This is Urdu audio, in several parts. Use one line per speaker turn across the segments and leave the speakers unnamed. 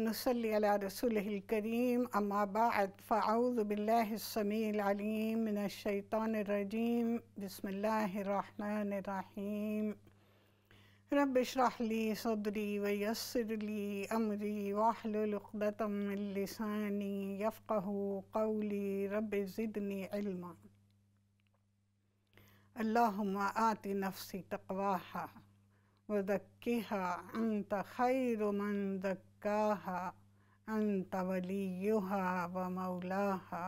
ونصلي على رسوله الكريم أما بعد فأعوذ بالله السميع العليم من الشيطان الرجيم بسم الله الرحمن الرحيم رب اشرح لي صدري ويسر لي أمري واحلل عقدة من لساني يفقهوا قولي رب زدني علما اللهم آت نفسي تقواها وزكها أنت خير من زكاها أنت وليها ومولاها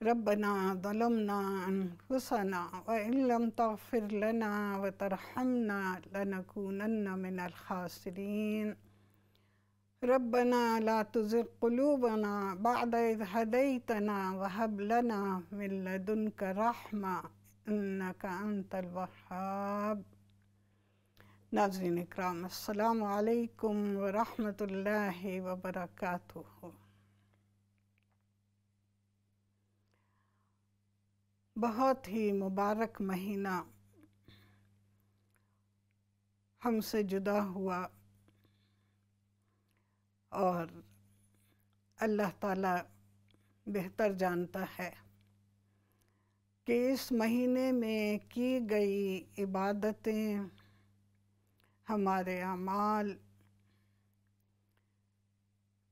ربنا ظلمنا أنفسنا وإن لم تغفر لنا وترحمنا لنكونن من الخاسرين ربنا لا تزغ قلوبنا بعد إذ هديتنا وهب لنا من لدنك رحمة إنك أنت الوهاب۔ ناظرین اکرام، السلام علیکم ورحمۃ اللہ وبرکاتہ۔ بہت ہی مبارک مہینہ ہم سے جدا ہوا اور اللہ تعالیٰ بہتر جانتا ہے کہ اس مہینے میں کی گئی عبادتیں، ہمارے اعمال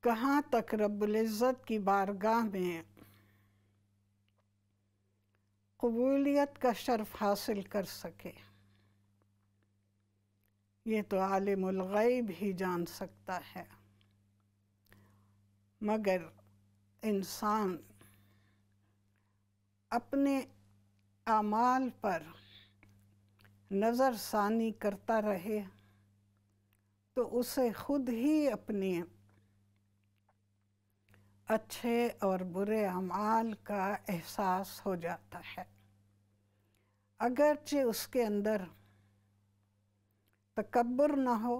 کہاں تک رب العزت کی بارگاہ میں قبولیت کا شرف حاصل کر سکے۔ یہ تو عالم الغیب ہی جان سکتا ہے، مگر انسان اپنے اعمال پر نظر ثانی کرتا رہے تو اسے خود ہی اپنے اچھے اور برے اعمال کا احساس ہو جاتا ہے، اگرچہ اس کے اندر تکبر نہ ہو۔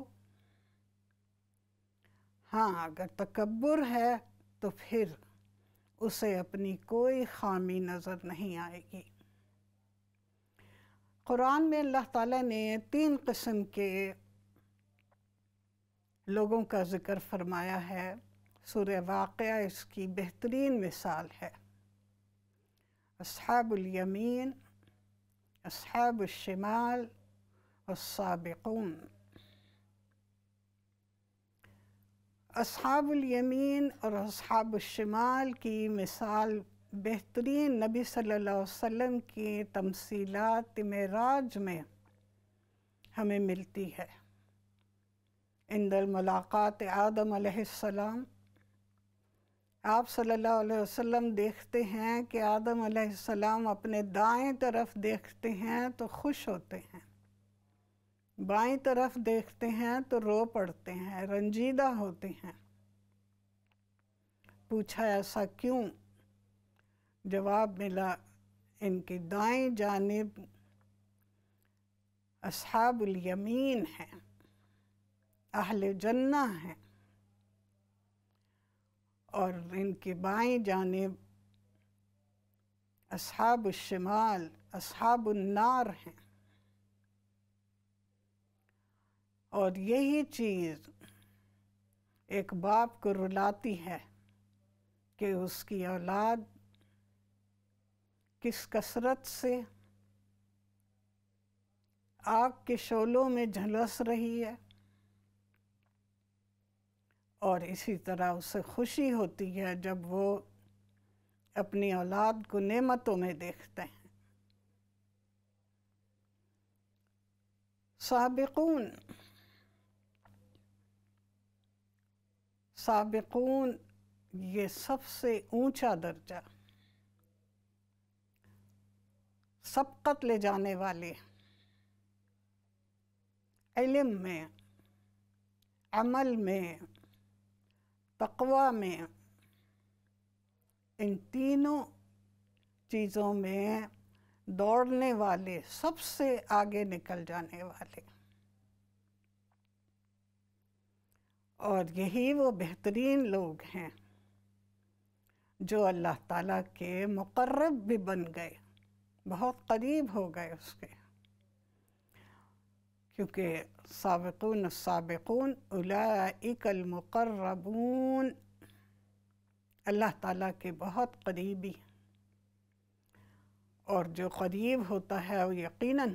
ہاں، اگر تکبر ہے تو پھر اسے اپنی کوئی خامی نظر نہیں آئے گی۔ قرآن میں اللہ تعالیٰ نے 3 قسم کے لوگوں کا ذکر فرمایا ہے۔ سورہ واقعہ اس کی بہترین مثال ہے۔ اصحاب الیمین، اصحاب الشمال، والسابقون۔ اصحاب الیمین اور اصحاب الشمال کی مثال بہترین نبی صلی اللہ علیہ وسلم کی تمثیلات معراج میں ہمیں ملتی ہے۔ عند الملاقات آدم علیہ السلام، آپ صلی اللہ علیہ وسلم دیکھتے ہیں کہ آدم علیہ السلام اپنے دائیں طرف دیکھتے ہیں تو خوش ہوتے ہیں، بائیں طرف دیکھتے ہیں تو رو پڑتے ہیں، رنجیدہ ہوتے ہیں۔ پوچھا ایسا کیوں؟ جواب ملا، ان کی دائیں جانب اصحاب الیمین ہیں، اہل جنہ ہیں، اور ان کی بائیں جانب اصحاب الشمال، اصحاب النار ہیں۔ اور یہی چیز ایک باپ کو رلاتی ہے کہ اس کی اولاد کس کثرت سے آگ کے شعلوں میں جھلس رہی ہے، اور اسی طرح اسے خوشی ہوتی ہے جب وہ اپنی اولاد کو نعمتوں میں دیکھتے ہیں۔ سابقون، سابقون یہ سب سے اونچا درجہ، سبقت لے جانے والے، علم میں، عمل میں، تقوی میں، ان تینوں چیزوں میں دوڑنے والے، سب سے آگے نکل جانے والے۔ اور یہی وہ بہترین لوگ ہیں جو اللہ تعالیٰ کے مقرب بھی بن گئے، بہت قریب ہو گئے اس کے، کیونکہ سابقون السابقون اولئک المقربون اللہ تعالیٰ کے بہت قریبی، اور جو قریب ہوتا ہے وہ یقیناً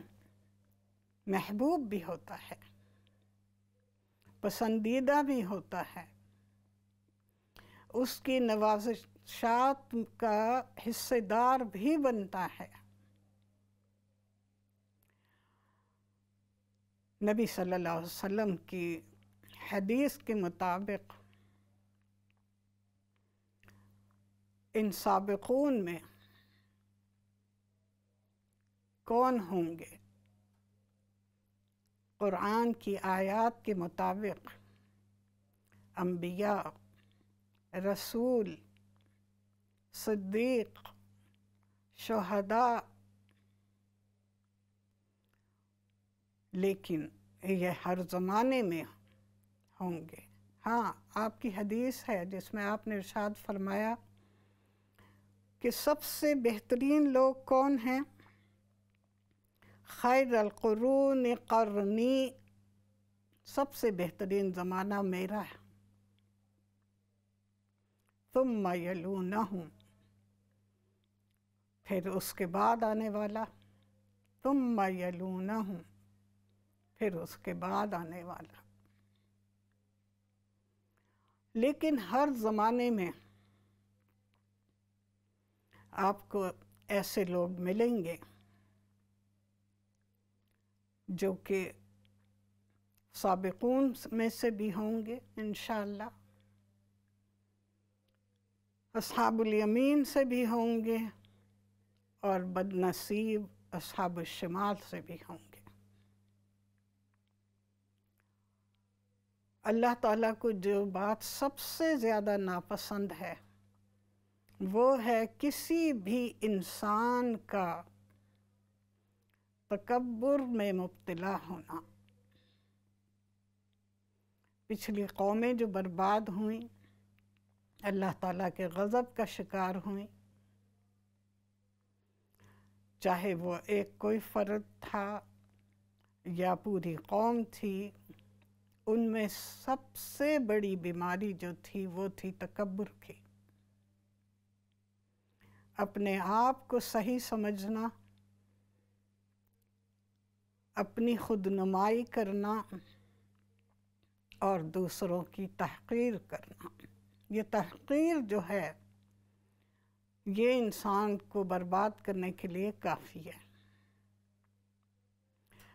محبوب بھی ہوتا ہے، پسندیدہ بھی ہوتا ہے، اس کی نوازشات کا حصے دار بھی بنتا ہے۔ نبی صلی اللہ علیہ وسلم کی حدیث کے مطابق ان سابقون میں کون ہوں گے؟ قرآن کی آیات کے مطابق انبیاء، رسول، صدیق، شہداء، لیکن یہ ہر زمانے میں ہوں گے۔ ہاں، آپ کی حدیث ہے جس میں آپ نے ارشاد فرمایا کہ سب سے بہترین لوگ کون ہیں؟ خیر القرون قرنی، سب سے بہترین زمانہ میرا ہے، ثم یلونہم، پھر اس کے بعد آنے والا، ثم یلونہم، پھر اس کے بعد آنے والا۔ لیکن ہر زمانے میں آپ کو ایسے لوگ ملیں گے جو کہ سابقون میں سے بھی ہوں گے انشاءاللہ، اصحاب الیمین سے بھی ہوں گے، اور بد نصیب اصحاب الشمال سے بھی ہوں گے۔ اللہ تعالیٰ کو جو بات سب سے زیادہ ناپسند ہے وہ ہے کسی بھی انسان کا تکبر میں مبتلا ہونا۔ پچھلی قومیں جو برباد ہوئیں، اللہ تعالیٰ کے غضب کا شکار ہوئیں، چاہے وہ ایک کوئی فرد تھا یا پوری قوم تھی، ان میں سب سے بڑی بیماری جو تھی وہ تھی تکبر کی، اپنے آپ کو صحیح سمجھنا، اپنی خود نمائی کرنا اور دوسروں کی تحقیر کرنا۔ یہ تحقیر جو ہے یہ انسان کو برباد کرنے کے لیے کافی ہے۔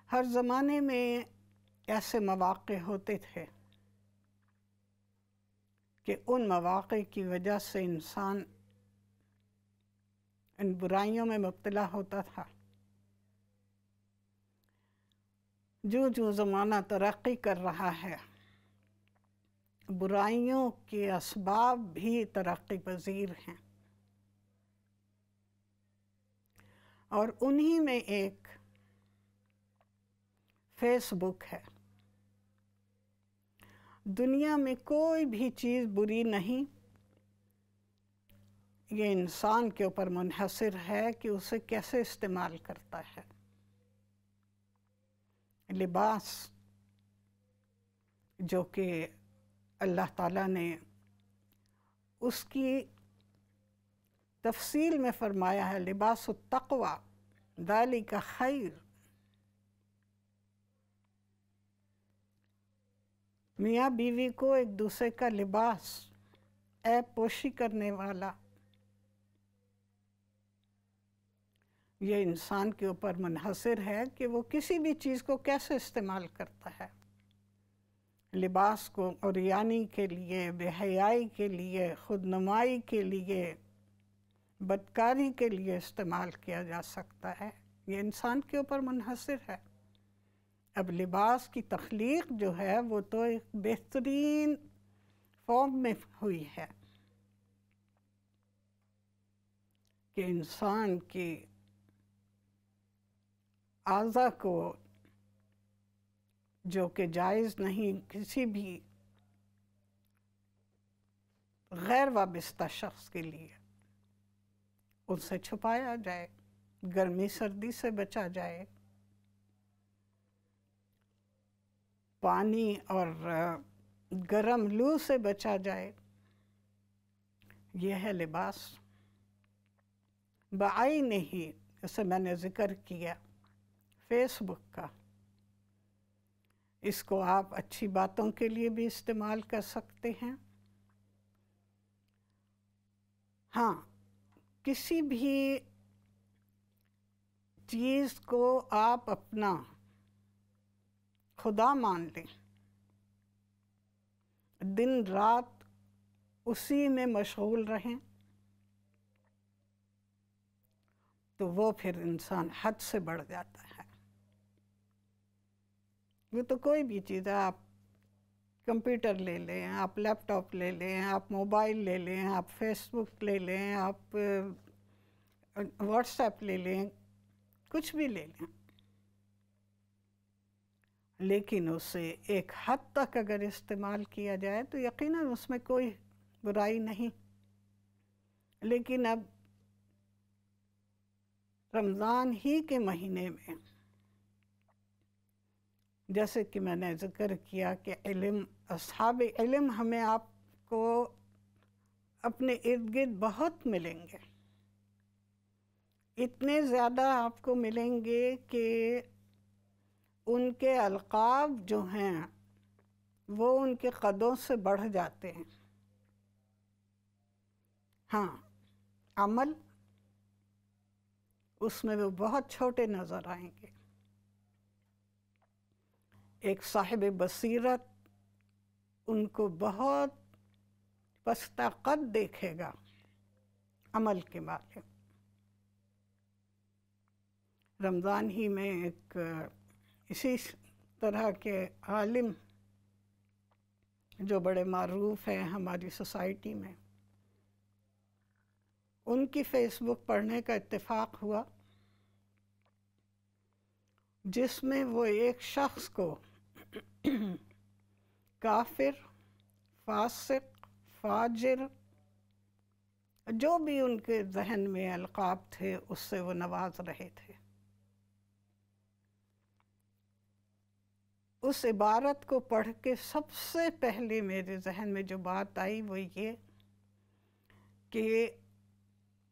ہر زمانے میں ایسے مواقع ہوتے تھے کہ ان مواقع کی وجہ سے انسان ان برائیوں میں مبتلا ہوتا تھا۔ جو زمانہ ترقی کر رہا ہے، برائیوں کے اسباب بھی ترقی پذیر ہیں، اور انہی میں ایک فیس بک ہے۔ دنیا میں کوئی بھی چیز بری نہیں، یہ انسان کے اوپر منحصر ہے کہ اسے کیسے استعمال کرتا ہے۔ لباس جو کہ اللہ تعالیٰ نے اس کی تفصیل میں فرمایا ہے، لباس التقوی ذالک خیر، میاں بیوی کو ایک دوسرے کا لباس، عیب پوشی کرنے والا، یہ انسان کے اوپر منحصر ہے کہ وہ کسی بھی چیز کو کیسے استعمال کرتا ہے۔ لباس کو عریانی کے لیے، بے حیائی کے لیے، خود نمائی کے لیے، بدکاری کے لیے استعمال کیا جا سکتا ہے، یہ انسان کے اوپر منحصر ہے۔ اب لباس کی تخلیق جو ہے وہ تو ایک بہترین فارم میں ہوئی ہے کہ انسان کی اعضاء کو جو کہ جائز نہیں کسی بھی غیر وابستہ شخص کے لیے، ان سے چھپایا جائے، گرمی سردی سے بچا جائے۔ پانی اور گرم لو سے بچا جائے، یہ ہے لباس۔ بعین ہی، جیسے میں نے ذکر کیا فیس بک کا، اس کو آپ اچھی باتوں کے لیے بھی استعمال کر سکتے ہیں۔ ہاں، کسی بھی چیز کو آپ اپنا خدا مان لیں، دن رات اسی میں مشغول رہیں، تو وہ پھر انسان حد سے بڑھ جاتا ہے۔ وہ تو کوئی بھی چیز ہے، آپ کمپیوٹر لے لیں، آپ لیپ ٹاپ لے لیں، آپ موبائل لے لیں، آپ فیس بک لے لیں، آپ واٹس ایپ لے لیں، کچھ بھی لے لیں، لیکن اسے ایک حد تک اگر استعمال کیا جائے تو یقیناً اس میں کوئی برائی نہیں۔ لیکن اب رمضان ہی کے مہینے میں، جیسے کہ میں نے ذکر کیا کہ اصحاب علم ہمیں آپ کو اپنے ارد گرد بہت ملیں گے، اتنے زیادہ آپ کو ملیں گے کہ ان کے القاب جو ہیں وہ ان کے قدوں سے بڑھ جاتے ہیں۔ ہاں، عمل اس میں وہ بہت چھوٹے نظر آئیں گے۔ ایک صاحب بصیرت ان کو بہت پستہ قد دیکھے گا عمل کے بارے میں۔ رمضان ہی میں ایک اسی طرح کے عالم جو بڑے معروف ہیں ہماری سوسائٹی میں، ان کی فیس بک پڑھنے کا اتفاق ہوا، جس میں وہ ایک شخص کو کافر، فاسق، فاجر، جو بھی ان کے ذہن میں القاب تھے اس سے وہ نواز رہے تھے۔ اس عبارت کو پڑھ کے سب سے پہلے میرے ذہن میں جو بات آئی وہ یہ کہ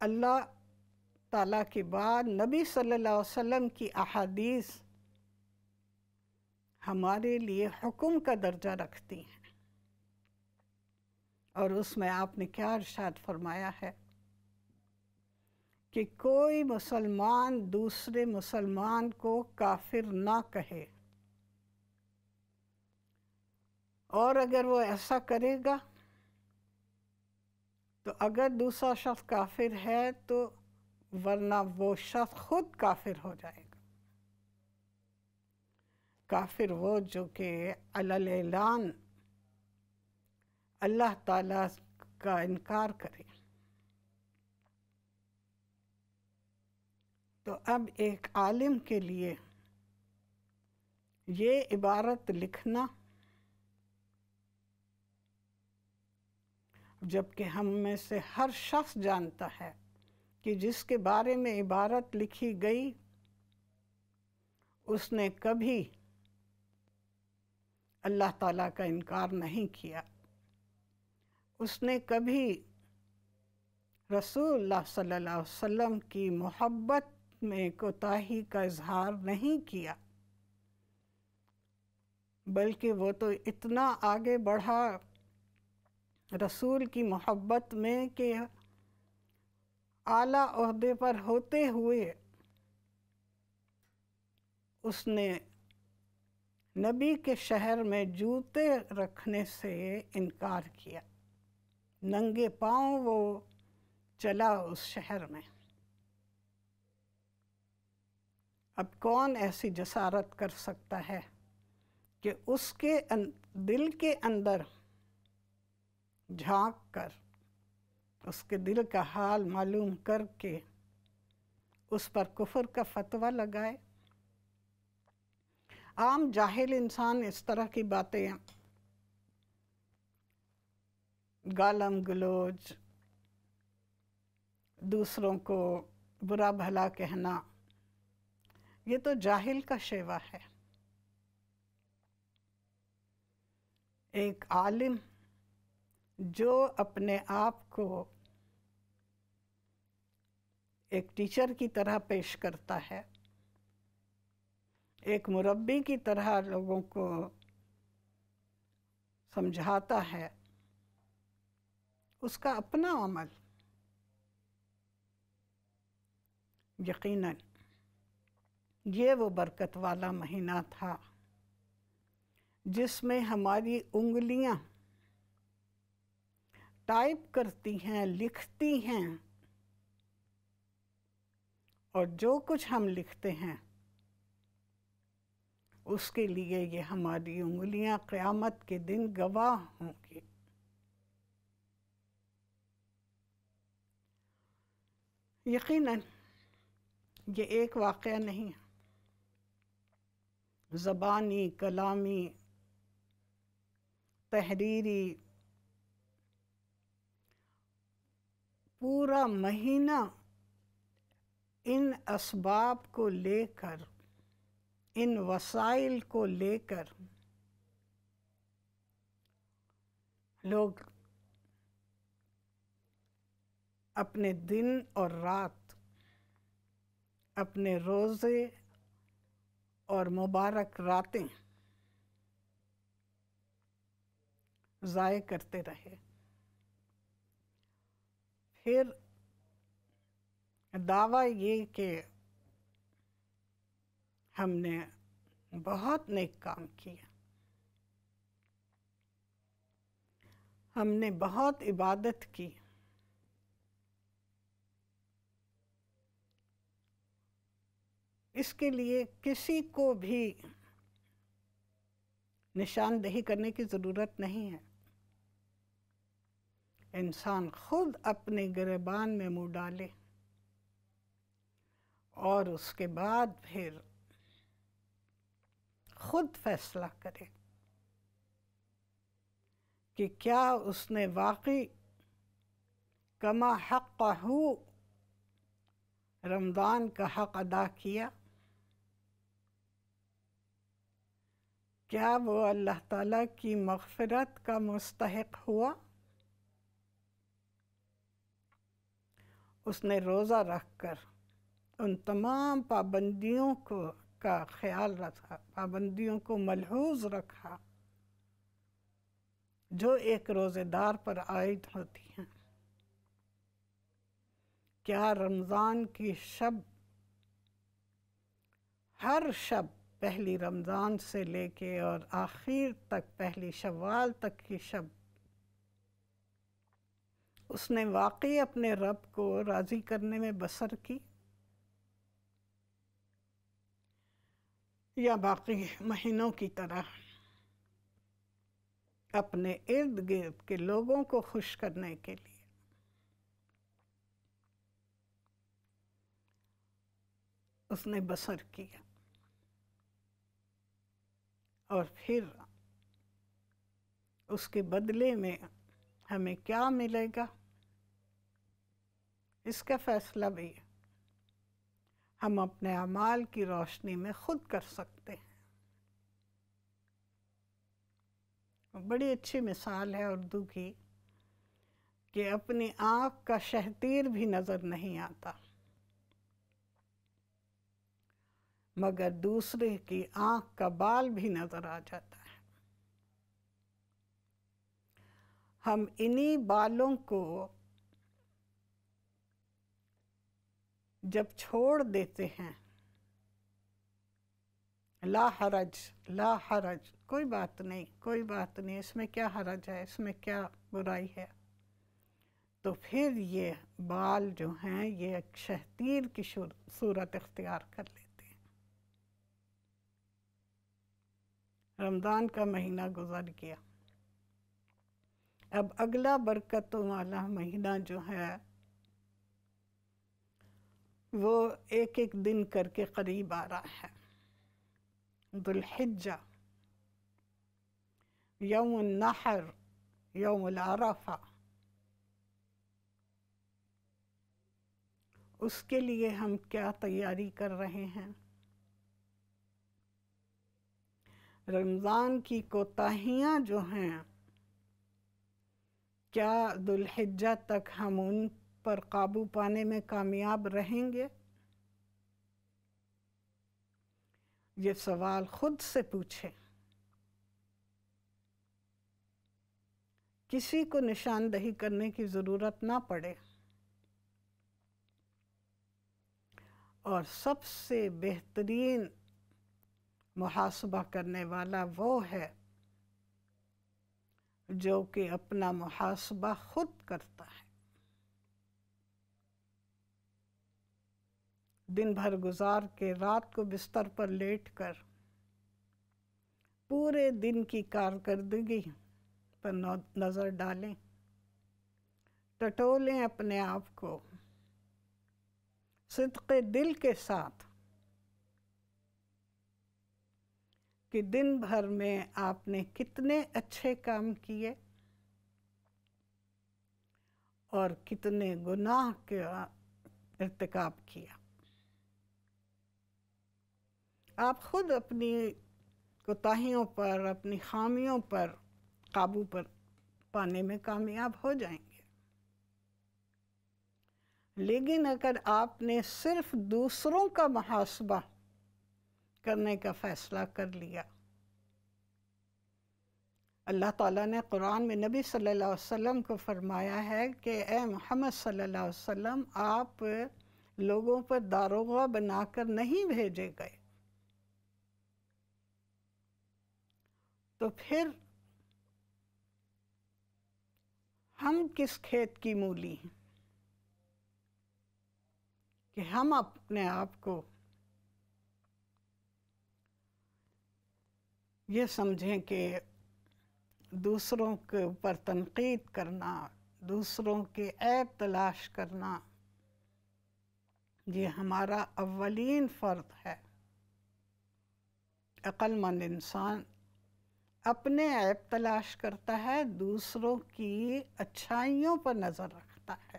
اللہ تعالیٰ کے بعد نبی صلی اللہ علیہ وسلم کی احادیث ہمارے لیے حکم کا درجہ رکھتی ہیں، اور اس میں آپ نے کیا ارشاد فرمایا ہے کہ کوئی مسلمان دوسرے مسلمان کو کافر نہ کہے، اور اگر وہ ایسا کرے گا تو اگر دوسرا شخص کافر ہے تو ورنہ وہ شخص خود کافر ہو جائے گا۔ کافر وہ جو کہ علی الاعلان اللہ تعالیٰ کا انکار کرے۔ تو اب ایک عالم کے لیے یہ عبارت لکھنا، جبکہ ہم میں سے ہر شخص جانتا ہے کہ جس کے بارے میں عبارت لکھی گئی اس نے کبھی اللہ تعالیٰ کا انکار نہیں کیا، اس نے کبھی رسول اللہ صلی اللہ علیہ وسلم کی محبت میں کوتاہی کا اظہار نہیں کیا، بلکہ وہ تو اتنا آگے بڑھا رسول کی محبت میں کہ اعلیٰ عہدے پر ہوتے ہوئے اس نے نبی کے شہر میں جوتے رکھنے سے انکار کیا، ننگے پاؤں وہ چلا اس شہر میں۔ اب کون ایسی جسارت کر سکتا ہے کہ اس کے دل کے اندر جھانک کر، اس کے دل کا حال معلوم کر کے اس پر کفر کا فتویٰ لگائے؟ عام جاہل انسان اس طرح کی باتیں، گالم گلوچ، دوسروں کو برا بھلا کہنا، یہ تو جاہل کا شیوا ہے۔ ایک عالم جو اپنے آپ کو ایک ٹیچر کی طرح پیش کرتا ہے، ایک مربی کی طرح لوگوں کو سمجھاتا ہے، اس کا اپنا عمل یقیناً یہ وہ برکت والا مہینہ تھا جس میں ہماری انگلیاں ٹائپ کرتی ہیں، لکھتی ہیں، اور جو کچھ ہم لکھتے ہیں اس کے لیے یہ ہماری انگلیاں قیامت کے دن گواہ ہوں گی۔ یقیناً یہ ایک واقعہ نہیں ہے، زبانی، کلامی، تحریری، پورا مہینہ ان اسباب کو لے کر، ان وسائل کو لے کر لوگ اپنے دن اور رات، اپنے روزے اور مبارک راتیں ضائع کرتے رہے۔ پھر دعویٰ یہ کہ ہم نے بہت نیک کام کیا، ہم نے بہت عبادت کی، اس کے لیے کسی کو بھی نشاندہی کرنے کی ضرورت نہیں ہے۔ انسان خود اپنے گریبان میں منہ ڈالے اور اس کے بعد پھر خود فیصلہ کرے کہ کیا اس نے واقعی کما حقہ رمضان کا حق ادا کیا، کیا وہ اللہ تعالیٰ کی مغفرت کا مستحق ہوا۔ اس نے روزہ رکھ کر ان تمام پابندیوں کا خیال رکھا، پابندیوں کو ملحوظ رکھا جو ایک روزے دار پر عائد ہوتی ہیں۔ کیا رمضان کی شب، ہر شب پہلی رمضان سے لے کے اور آخر تک پہلی شوال تک کی شب، اس نے واقعی اپنے رب کو راضی کرنے میں بسر کی، یا باقی مہینوں کی طرح اپنے ارد گرد کے لوگوں کو خوش کرنے کے لیے اس نے بسر کیا؟ اور پھر اس کے بدلے میں ہمیں کیا ملے گا، اس کا فیصلہ بھی ہم اپنے اعمال کی روشنی میں خود کر سکتے ہیں۔ بڑی اچھی مثال ہے اردو کی کہ اپنی آنکھ کا شہتیر بھی نظر نہیں آتا مگر دوسرے کی آنکھ کا بال بھی نظر آ جاتا ہے۔ ہم انہی بالوں کو جب چھوڑ دیتے ہیں، لا حرج، لا حرج، کوئی بات نہیں، کوئی بات نہیں، اس میں کیا حرج ہے، اس میں کیا برائی ہے، تو پھر یہ بال جو ہیں یہ ایک شہتیر کی صورت اختیار کر لیتے ہیں۔ رمضان کا مہینہ گزر گیا، اب اگلا برکتوں والا مہینہ جو ہے وہ ایک ایک دن کر کے قریب آ رہا ہے۔ ذو الحجہ، یوم النحر، یوم العرفہ، اس کے لیے ہم کیا تیاری کر رہے ہیں؟ رمضان کی کوتاہیاں جو ہیں کیا ذوالحجہ تک ہم ان پر قابو پانے میں کامیاب رہیں گے؟ یہ سوال خود سے پوچھیں۔ کسی کو نشاندہی کرنے کی ضرورت نہ پڑے، اور سب سے بہترین محاسبہ کرنے والا وہ ہے جو کہ اپنا محاسبہ خود کرتا ہے۔ دن بھر گزار کے رات کو بستر پر لیٹ کر پورے دن کی کارکردگی پر نظر ڈالیں، ٹٹولیں اپنے آپ کو صدق دل کے ساتھ کہ دن بھر میں آپ نے کتنے اچھے کام کیے اور کتنے گناہ کا ارتکاب کیا۔ آپ خود اپنی کوتاہیوں پر، اپنی خامیوں پر قابو پانے میں کامیاب ہو جائیں گے۔ لیکن اگر آپ نے صرف دوسروں کا محاسبہ کرنے کا فیصلہ کر لیا، اللہ تعالیٰ نے قرآن میں نبی صلی اللہ علیہ وسلم کو فرمایا ہے کہ اے محمد صلی اللہ علیہ وسلم، آپ لوگوں پر داروغہ بنا کر نہیں بھیجے گئے، تو پھر ہم کس کھیت کی مولی ہیں کہ ہم اپنے آپ کو یہ سمجھیں کہ دوسروں کے اوپر تنقید کرنا، دوسروں کے عیب تلاش کرنا، یہ ہمارا اولین فرض ہے۔ عقل مند انسان اپنے عیب تلاش کرتا ہے، دوسروں کی اچھائیوں پر نظر رکھتا ہے،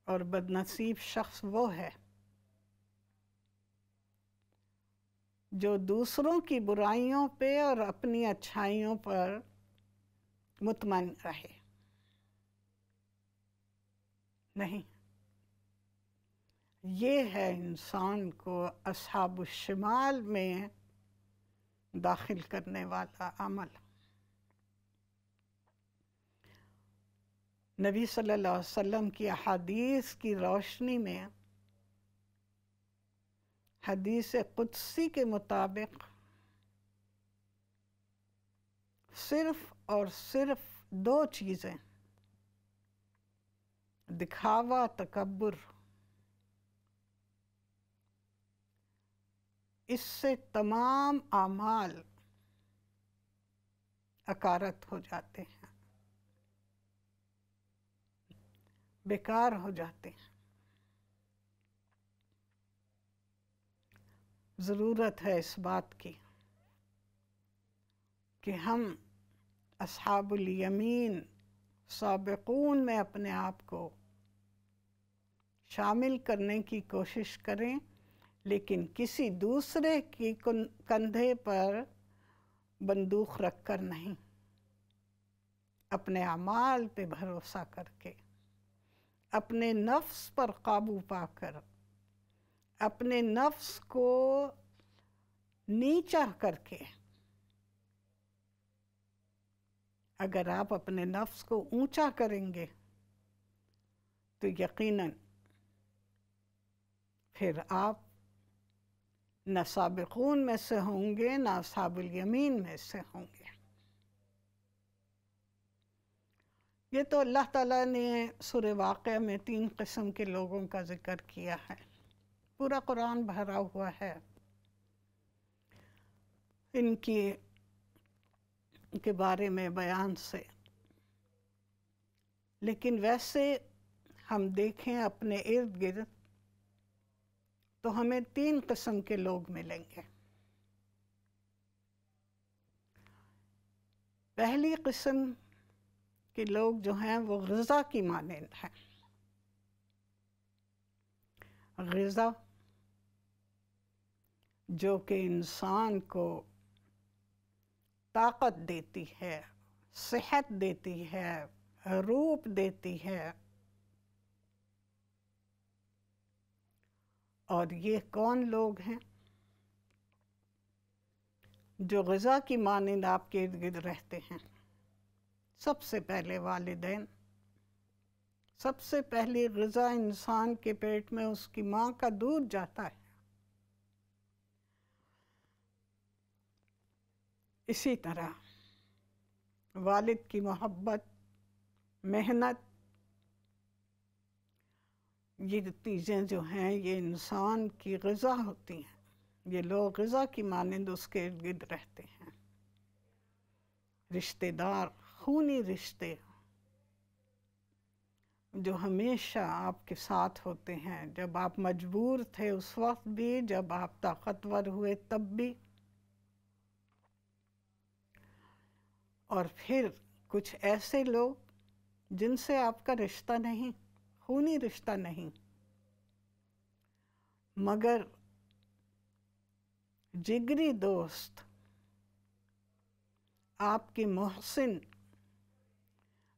اور بدنصیب شخص وہ ہے جو دوسروں کی برائیوں پہ اور اپنی اچھائیوں پر مطمئن رہے۔ نہیں، یہ ہے انسان کو اصحاب الشمال میں داخل کرنے والا عمل۔ نبی صلی اللہ علیہ وسلم کی احادیث کی روشنی میں حدیث قدسی کے مطابق صرف اور صرف دو چیزیں، دکھاوا، تکبر، اس سے تمام اعمال اکارت ہو جاتے ہیں، بیکار ہو جاتے ہیں۔ ضرورت ہے اس بات کی کہ ہم اصحاب الیمین، سابقون میں اپنے آپ کو شامل کرنے کی کوشش کریں، لیکن کسی دوسرے کی کندھے پر بندوق رکھ کر نہیں، اپنے اعمال پہ بھروسہ کر کے، اپنے نفس پر قابو پا کر، اپنے نفس کو نیچا کر کے۔ اگر آپ اپنے نفس کو اونچا کریں گے تو یقیناً پھر آپ نہ سابقون میں سے ہوں گے، نہ اصحاب الیمین میں سے ہوں گے۔ یہ تو اللہ تعالیٰ نے سورہ واقعہ میں 3 قسم کے لوگوں کا ذکر کیا ہے، پورا قرآن بھرا ہوا ہے ان کے بارے میں بیان سے۔ لیکن ویسے ہم دیکھیں اپنے ارد گرد تو ہمیں 3 قسم کے لوگ ملیں گے۔ پہلی قسم کے لوگ جو ہیں وہ غذا کی مانند ہیں۔ غذا جو کہ انسان کو طاقت دیتی ہے، صحت دیتی ہے، روپ دیتی ہے. اور یہ کون لوگ ہیں جو غذا کی مانند آپ کے ارد گرد رہتے ہیں؟ سب سے پہلے والدین. سب سے پہلی غذا انسان کے پیٹ میں اس کی ماں کا دودھ جاتا ہے. اسی طرح والد کی محبت، محنت، یہ چیزیں جو ہیں یہ انسان کی غذا ہوتی ہیں. یہ لوگ غذا کی مانند اس کے ارد گرد رہتے ہیں. رشتہ دار، خونی رشتے جو ہمیشہ آپ کے ساتھ ہوتے ہیں، جب آپ مجبور تھے اس وقت بھی، جب آپ طاقتور ہوئے تب بھی. اور پھر کچھ ایسے لوگ جن سے آپ کا رشتہ نہیں، خونی رشتہ نہیں، مگر جگری دوست، آپ کے محسن،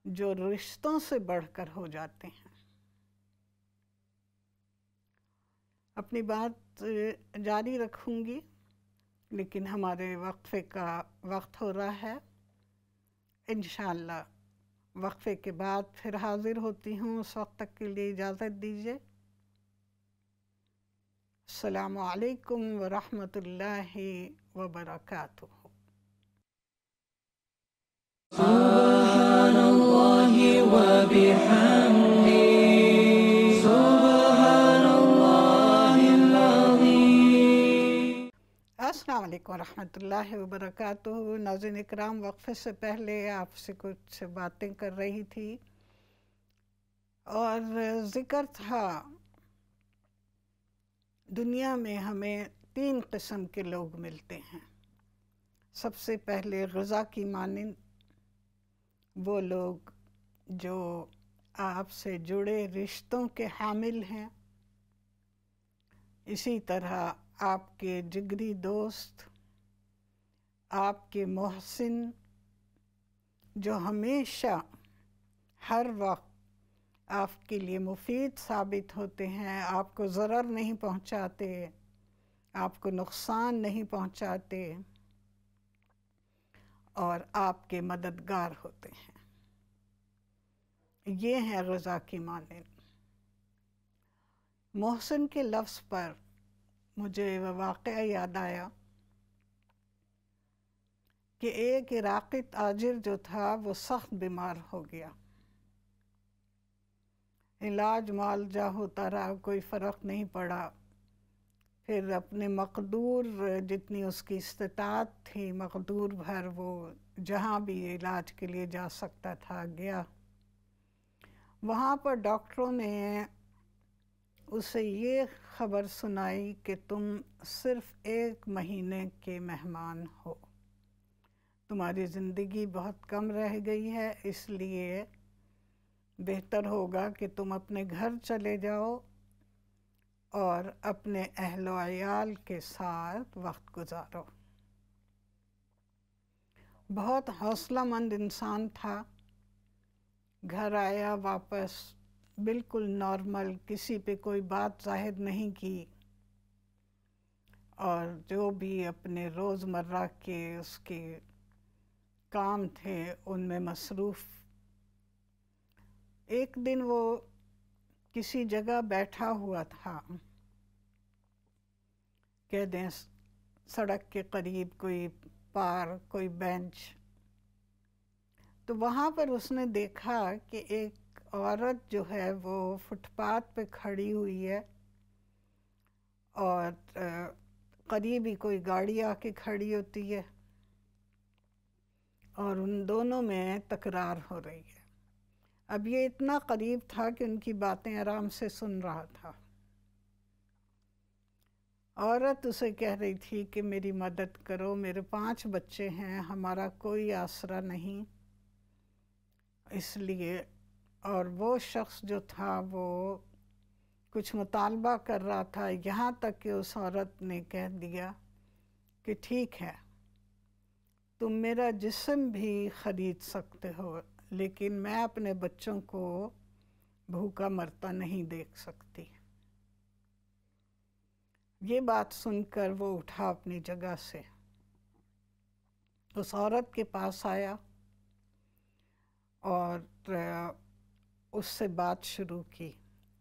جو رشتوں سے بڑھ کر ہو جاتے ہیں. اپنی بات جاری رکھوں گی، لیکن ہمارے وقفے کا وقت ہو رہا ہے. انشاءاللہ وقفے کے بعد پھر حاضر ہوتی ہوں. اس وقت تک کے لیے اجازت دیجیے. السلام علیکم ورحمۃ اللہ وبرکاتہ.
سبحان اللہ وبحمدہ، سبحان اللہ العظیم.
السلام علیکم ورحمۃ اللہ وبرکاتہ. ناظرین اکرام، وقفے سے پہلے آپ سے کچھ باتیں کر رہی تھی اور ذکر تھا دنیا میں ہمیں 3 قسم کے لوگ ملتے ہیں. سب سے پہلے غذا کی مانند وہ لوگ جو آپ سے جڑے رشتوں کے حامل ہیں. اسی طرح آپ کے جگری دوست، آپ کے محسن، جو ہمیشہ ہر وقت آپ کے لیے مفید ثابت ہوتے ہیں، آپ کو ضرر نہیں پہنچاتے، آپ کو نقصان نہیں پہنچاتے اور آپ کے مددگار ہوتے ہیں. یہ ہے غذا کی مانند. محسن کے لفظ پر مجھے وہ واقعہ یاد آیا کہ ایک عراقی تاجر جو تھا وہ سخت بیمار ہو گیا. علاج معالجہ ہوتا رہا، کوئی فرق نہیں پڑا. پھر اپنے مقدور جتنی اس کی استطاعت تھی، مقدور بھر وہ جہاں بھی علاج کے لیے جا سکتا تھا گیا. وہاں پر ڈاکٹروں نے اسے یہ خبر سنائی کہ تم صرف 1 مہینے کے مہمان ہو، تمہاری زندگی بہت کم رہ گئی ہے، اس لیے بہتر ہوگا کہ تم اپنے گھر چلے جاؤ اور اپنے اہل و عیال کے ساتھ وقت گزارو. بہت حوصلہ مند انسان تھا. گھر آیا واپس بالکل نارمل، کسی پہ کوئی بات ظاہر نہیں کی اور جو بھی اپنے روزمرہ کے اس کے کام تھے ان میں مصروف. ایک دن وہ کسی جگہ بیٹھا ہوا تھا، کہہ دیں سڑک کے قریب کوئی پارک، کوئی بینچ. تو وہاں پر اس نے دیکھا کہ ایک عورت جو ہے وہ فٹ پاتھ پہ کھڑی ہوئی ہے اور قریب ہی کوئی گاڑی آ کے کھڑی ہوتی ہے اور ان دونوں میں تکرار ہو رہی ہے. اب یہ اتنا قریب تھا کہ ان کی باتیں آرام سے سن رہا تھا. عورت اسے کہہ رہی تھی کہ میری مدد کرو، میرے 5 بچے ہیں، ہمارا کوئی آسرا نہیں، اس لیے. اور وہ شخص جو تھا وہ کچھ مطالبہ کر رہا تھا، یہاں تک کہ اس عورت نے کہہ دیا کہ ٹھیک ہے، تم میرا جسم بھی خرید سکتے ہو لیکن میں اپنے بچوں کو بھوکا مرتا نہیں دیکھ سکتی۔ یہ بات سن کر وہ اٹھا اپنی جگہ سے، اس عورت کے پاس آیا اور اس سے بات شروع کی،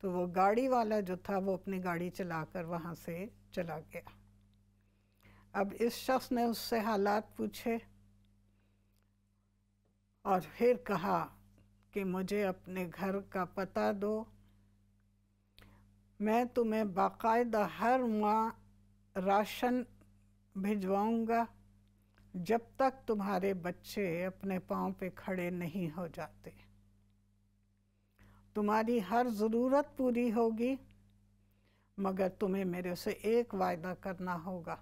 تو وہ گاڑی والا جو تھا وہ اپنی گاڑی چلا کر وہاں سے چلا گیا۔ اب اس شخص نے اس سے حالات پوچھے اور پھر کہا کہ مجھے اپنے گھر کا پتہ دو، میں تمہیں باقاعدہ ہر ماہ راشن بھجواؤں گا جب تک تمہارے بچے اپنے پاؤں پہ کھڑے نہیں ہو جاتے، تمہاری ہر ضرورت پوری ہوگی، مگر تمہیں میرے سے ایک وعدہ کرنا ہوگا،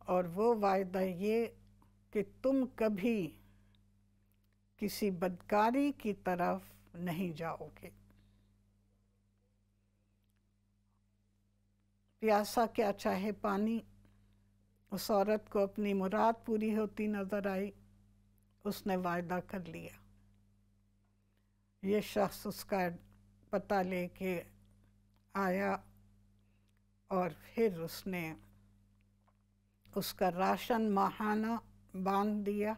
اور وہ وعدہ یہ کہ تم کبھی کسی بدکاری کی طرف نہیں جاؤ گے۔ پیاسا کیا چاہے پانی، اس عورت کو اپنی مراد پوری ہوتی نظر آئی، اس نے وعدہ کر لیا۔ یہ شخص اس کا پتہ لے کے آیا اور پھر اس نے اس کا راشن ماہانہ باندھ دیا۔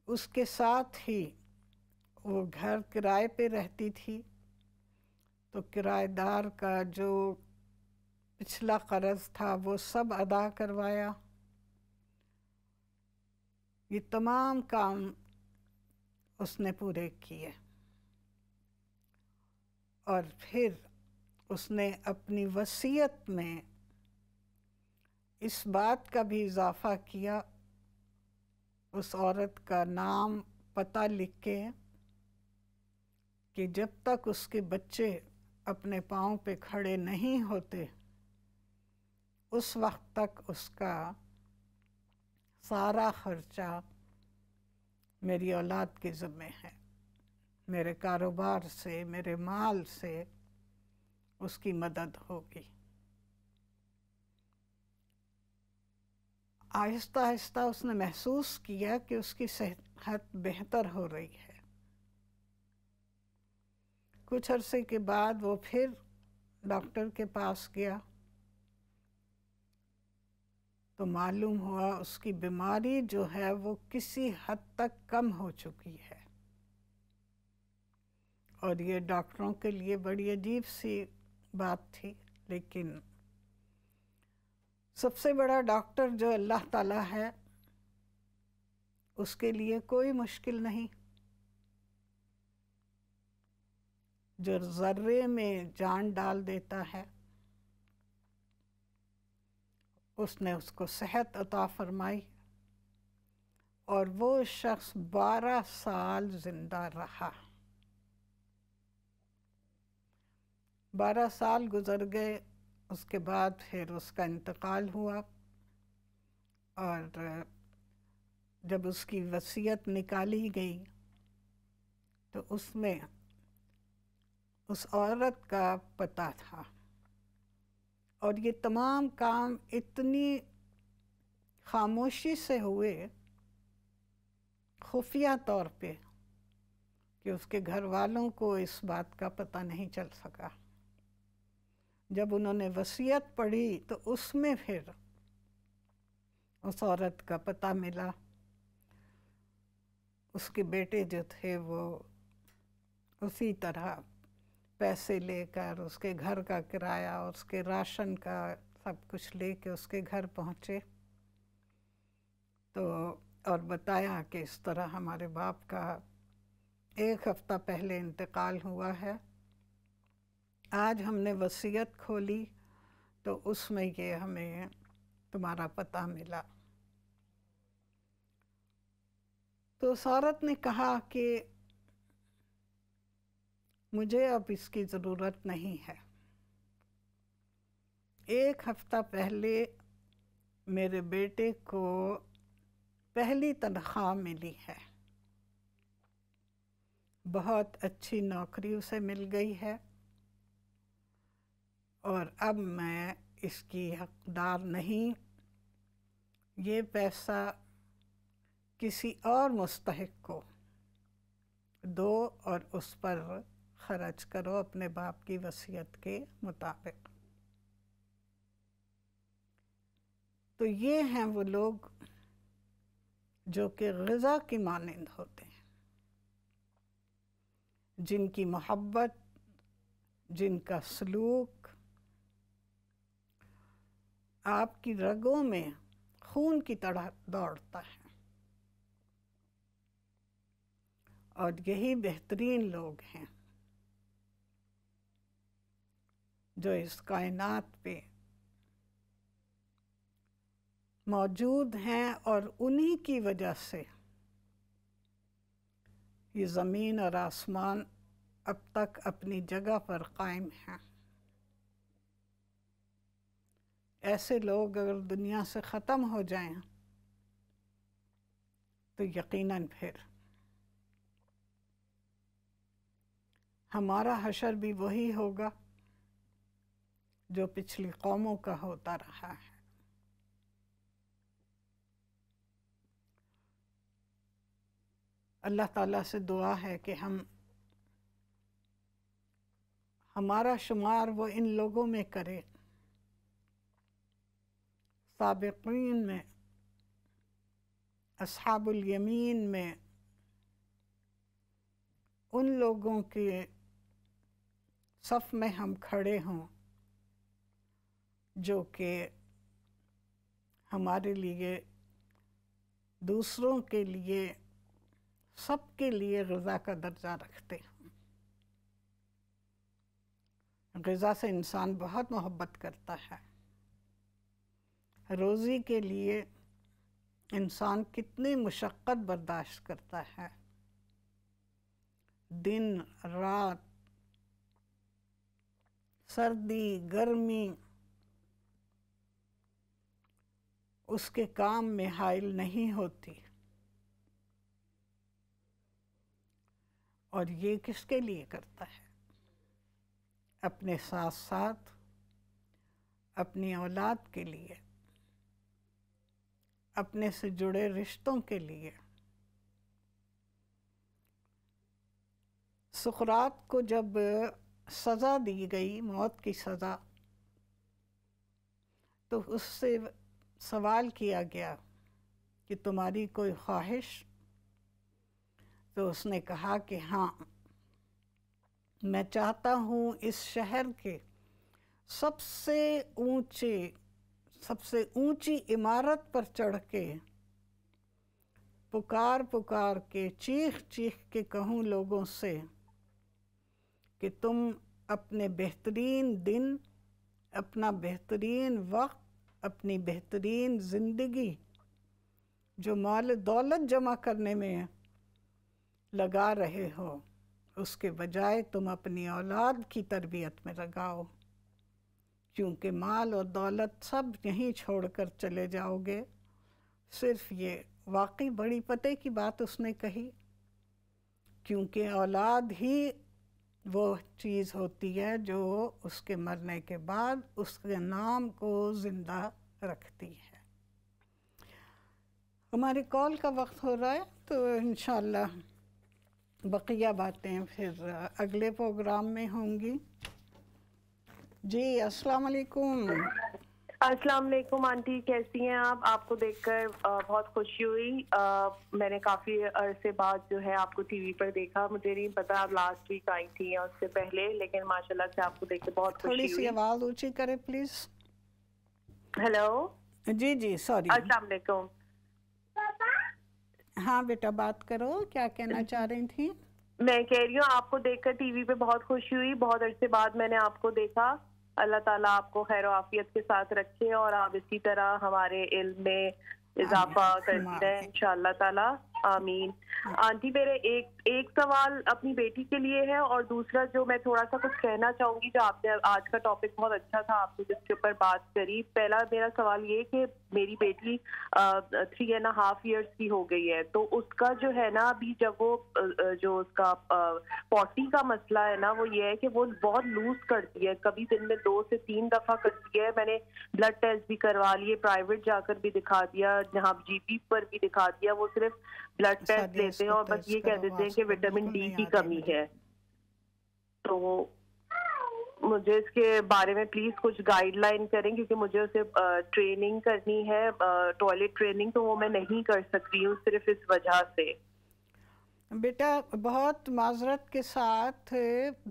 اس کے ساتھ ہی وہ گھر کرائے پہ رہتی تھی، تو کرایہ دار کا جو پچھلا قرض تھا وہ سب ادا کروایا۔ یہ تمام کام اس نے پورے کیے، اور پھر اس نے اپنی وصیت میں اس بات کا بھی اضافہ کیا، اس عورت کا نام پتہ لکھ کے، کہ جب تک اس کے بچے اپنے پاؤں پہ کھڑے نہیں ہوتے اس وقت تک اس کا سارا خرچہ میری اولاد کے ذمے ہے، میرے کاروبار سے، میرے مال سے اس کی مدد ہوگی۔ آہستہ آہستہ اس نے محسوس کیا کہ اس کی صحت بہتر ہو رہی ہے۔ کچھ عرصے کے بعد وہ پھر ڈاکٹر کے پاس گیا تو معلوم ہوا اس کی بیماری جو ہے وہ کسی حد تک کم ہو چکی ہے، اور یہ ڈاکٹروں کے لیے بڑی عجیب سی بات تھی، لیکن سب سے بڑا ڈاکٹر جو اللہ تعالیٰ ہے اس کے لیے کوئی مشکل نہیں، جو ذرے میں جان ڈال دیتا ہے، اس نے اس کو صحت عطا فرمائی، اور وہ شخص 12 سال زندہ رہا۔ 12 سال گزر گئے، اس کے بعد پھر اس کا انتقال ہوا، اور جب اس کی وصیت نکالی گئی تو اس میں اس عورت کا پتہ تھا، اور یہ تمام کام اتنی خاموشی سے ہوئے، خفیہ طور پہ، کہ اس کے گھر والوں کو اس بات کا پتہ نہیں چل سکا۔ جب انہوں نے وصیت پڑھی تو اس میں پھر اس عورت کا پتہ ملا، اس کے بیٹے جو تھے وہ اسی طرح پیسے لے کر اس کے گھر کا کرایہ اور اس کے راشن کا سب کچھ لے کے اس کے گھر پہنچے، تو اور بتایا کہ اس طرح ہمارے باپ کا 1 ہفتہ پہلے انتقال ہوا ہے، آج ہم نے وصیت کھولی تو اس میں یہ ہمیں تمہارا پتہ ملا۔ تو اس عورت نے کہا کہ مجھے اب اس کی ضرورت نہیں ہے، 1 ہفتہ پہلے میرے بیٹے کو پہلی تنخواہ ملی ہے، بہت اچھی نوکری اسے مل گئی ہے، اور اب میں اس کی حقدار نہیں یہ پیسہ کسی اور مستحق کو دو اور اس پر خرچ کرو اپنے باپ کی وصیت کے مطابق۔ تو یہ ہیں وہ لوگ جو کہ غذا کی مانند ہوتے ہیں، جن کی محبت، جن کا سلوک آپ کی رگوں میں خون کی طرح دوڑتا ہے، اور یہی بہترین لوگ ہیں جو اس کائنات پہ موجود ہیں، اور انہی کی وجہ سے یہ زمین اور آسمان اب تک اپنی جگہ پر قائم ہیں۔ ایسے لوگ اگر دنیا سے ختم ہو جائیں تو یقیناً پھر ہمارا حشر بھی وہی ہوگا جو پچھلی قوموں کا ہوتا رہا ہے۔ اللہ تعالیٰ سے دعا ہے کہ ہمارا شمار وہ ان لوگوں میں کرے، سابقین میں، اصحاب الیمین میں، ان لوگوں کے صف میں ہم کھڑے ہوں جو کہ ہمارے لیے، دوسروں کے لیے، سب کے لیے غذا کا درجہ رکھتے ہیں۔ غذا سے انسان بہت محبت کرتا ہے۔ روزی کے لیے انسان کتنی مشقت برداشت کرتا ہے، دن رات، سردی گرمی، اس کے کام میں حائل نہیں ہوتی، اور یہ کس کے لیے کرتا ہے؟ اپنے ساتھ ساتھ اپنی اولاد کے لیے، اپنے سے جڑے رشتوں کے لیے۔ سقراط کو جب سزا دی گئی، موت کی سزا، تو اس سے سوال کیا گیا کہ تمہاری کوئی خواہش؟ تو اس نے کہا کہ ہاں، میں چاہتا ہوں اس شہر کے سب سے اونچی عمارت پر چڑھ کے پکار کے، چیخ کے کہوں لوگوں سے کہ تم اپنے بہترین دن، اپنا بہترین وقت، اپنی بہترین زندگی جو مال دولت جمع کرنے میں لگا رہے ہو، اس کے بجائے تم اپنی اولاد کی تربیت میں لگاؤ، کیونکہ مال اور دولت سب یہیں چھوڑ کر چلے جاؤ گے۔ صرف یہ واقعی بڑی پتے کی بات اس نے کہی، کیونکہ اولاد ہی وہ چیز ہوتی ہے جو اس کے مرنے کے بعد اس کے نام کو زندہ رکھتی ہے۔ ہماری کال کا وقت ہو رہا ہے، تو انشاءاللہ بقیہ باتیں پھر اگلے پروگرام میں ہوں گی۔ جی السلام علیکم۔
السلام علیکم آنٹی، کیسی ہیں آپ؟ آپ کو دیکھ کر بہت خوشی ہوئی۔ میں نے کافی عرصے بعد جو ہے آپ کو ٹی وی پر دیکھا۔ مجھے نہیں پتا آپ لاسٹ ویک آئی تھی یا اس سے پہلے، لیکن ماشاءاللہ سے آپ کو دیکھ کے بہت خوشی ہوئی۔
تھوڑی سی آواز اونچی کرے پلیز۔
Hello
G sorry.
السلام علیکم۔
ہاں بیٹا بات کرو، کیا کہنا چاہ رہی تھی؟
میں کہہ رہی ہوں آپ کو دیکھ کر ٹی وی پہ بہت خوشی ہوئی، بہت عرصے بعد میں نے آپ کو دیکھا۔ اللہ تعالیٰ آپ کو خیر و عافیت کے ساتھ رکھے، اور آپ اسی طرح ہمارے علم میں اضافہ کرتے رہیں انشاءاللہ تعالیٰ۔ آمین. آنٹی میرے ایک سوال اپنی بیٹی کے لیے ہے, اور دوسرا جو میں تھوڑا سا کچھ کہنا چاہوں گی, جو آپ نے آج کا ٹاپک بہت اچھا تھا, آپ نے جس کے اوپر بات کری. پہلا میرا سوال یہ کہ میری بیٹی 3.5 ایئرس کی ہو گئی ہے, تو اس کا جو ہے نا ابھی جب وہ جو اس کا پوٹی کا مسئلہ ہے نا, وہ یہ ہے کہ وہ بہت لوز کرتی ہے, کبھی دن میں 2 سے 3 دفعہ کرتی ہے. میں نے بلڈ ٹیسٹ بھی کروا لیے, پرائیویٹ جا کر بھی دکھا دیا, جہاں جی پی پر بھی دکھا دیا, وہ صرف بلڈ ٹیسٹ لیتے ہیں اور بس یہ کہہ دیتے ہیں کہ وٹامن ڈی کی کمی ہے. تو مجھے اس کے بارے میں پلیز کچھ گائیڈ لائن کریں, کیونکہ مجھے اسے ٹریننگ کرنی ہے, ٹوائلٹ ٹریننگ, تو وہ میں نہیں کر سکتی ہوں صرف اس وجہ سے.
بیٹا بہت معذرت کے ساتھ,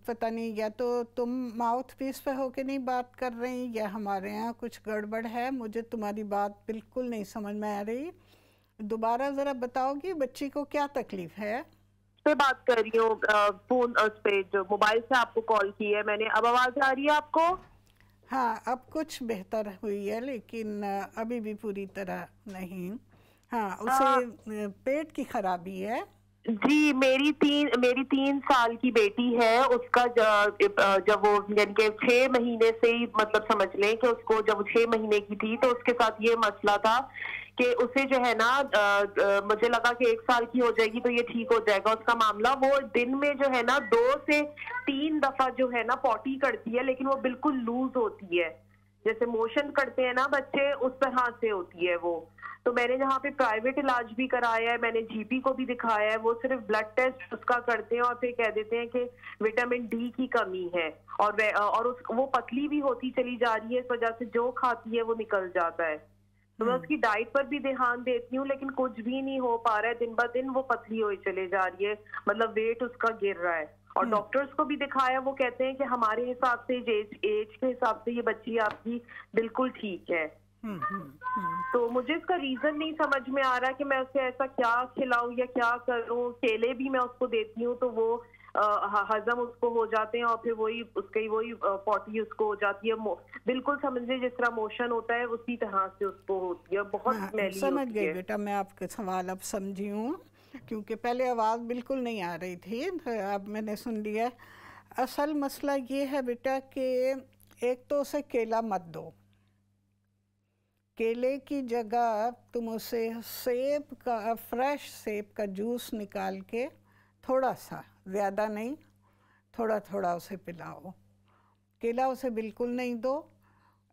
پتہ نہیں یا تو تم ماؤتھ پیس پہ ہو کے نہیں بات کر رہی یا ہمارے ہاں کچھ گڑبڑ ہے, مجھے تمہاری بات بالکل نہیں سمجھ میں آ رہی. دوبارہ ذرا بتاؤ گی بچی کو کیا تکلیف ہے؟
پہ بات کر رہی ہوں, فون اس پہ جو موبائل سے آپ کو کال کی ہے میں نے. اب آواز آ رہی ہے آپ کو؟
ہاں اب کچھ بہتر ہوئی ہے, لیکن ابھی بھی پوری طرح نہیں. ہاں اسے پیٹ کی خرابی ہے.
جی, میری 3 سال کی بیٹی ہے, اس کا جب وہ یعنی کہ 6 مہینے سے ہی مطلب سمجھ لیں کہ اس کو جب 6 مہینے کی تھی تو اس کے ساتھ یہ مسئلہ تھا کہ اسے جو ہے نا مجھے لگا کہ 1 سال کی ہو جائے گی تو یہ ٹھیک ہو جائے گا اس کا معاملہ. وہ دن میں جو ہے نا 2 سے 3 دفعہ جو ہے نا پوٹی کرتی ہے, لیکن وہ بالکل لوز ہوتی ہے, جیسے موشن کرتے ہیں نا بچے اس طرح سے ہوتی ہے وہ. تو میں نے جہاں پہ پرائیویٹ علاج بھی کرایا ہے, میں نے جی پی کو بھی دکھایا ہے, وہ صرف بلڈ ٹیسٹ اس کا کرتے ہیں اور پھر کہہ دیتے ہیں کہ وٹامن ڈی کی کمی ہے, اور وہ پتلی بھی ہوتی چلی جا رہی ہے, اس وجہ سے جو کھاتی ہے وہ نکل جاتا ہے. تو میں اس کی ڈائٹ پر بھی دھیان دیتی ہوں, لیکن کچھ بھی نہیں ہو پا رہا ہے, دن بہ دن وہ پتلی ہوئی چلے جا رہی ہے, مطلب ویٹ اس کا گر رہا ہے. اور ڈاکٹرز کو بھی دکھایا, وہ کہتے ہیں کہ ہمارے حساب سے ایج کے حساب سے یہ بچی آپ کی بالکل ٹھیک ہے. تو مجھے اس کا ریزن نہیں سمجھ میں آ رہا کہ میں اسے ایسا کیا کھلاؤں یا کیا کروں. کیلے بھی میں اس کو دیتی ہوں تو وہ ہضم اس کو ہو جاتے ہیں, اور پھر وہی پوٹی اس کو ہو جاتی ہے, بالکل سمجھے جس طرح موشن ہوتا ہے اسی طرح سے اس کو ہوتی ہے, بہت میلی ہوتی ہے.
سمجھ گئی بیٹا, میں آپ کا سوال اب سمجھی ہوں, کیونکہ پہلے آواز بالکل نہیں آ رہی تھی, اب میں نے سن لیا. اصل مسئلہ یہ ہے بیٹا کہ ایک تو اسے کیلا مت دو, کیلے کی جگہ تم اسے سیب کا, فریش سیب کا جوس نکال کے تھوڑا سا, زیادہ نہیں, تھوڑا تھوڑا اسے پلاؤ. کیلا اسے بالکل نہیں دو.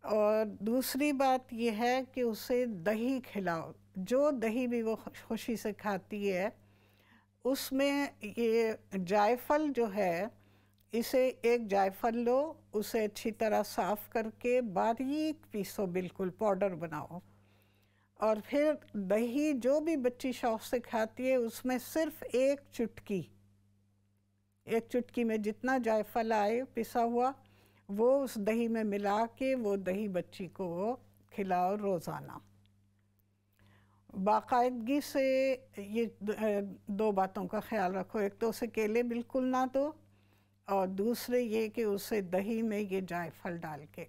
اور دوسری بات یہ ہے کہ اسے دہی کھلاؤ, جو دہی بھی وہ خوشی سے کھاتی ہے اس میں یہ جائفل جو ہے, اسے ایک جائفل لو, اسے اچھی طرح صاف کر کے باریک پیسو, بالکل پاؤڈر بناؤ, اور پھر دہی جو بھی بچی شوق سے کھاتی ہے اس میں صرف ایک چٹکی میں جتنا جائفل آئے پسا ہوا وہ اس دہی میں ملا کے وہ دہی بچی کو کھلاؤ روزانہ. باقاعدگی سے یہ 2 باتوں کا خیال رکھو, ایک تو اسے کیلے بالکل نہ دو, اور دوسرے یہ کہ اسے دہی میں یہ جائفل ڈال کے.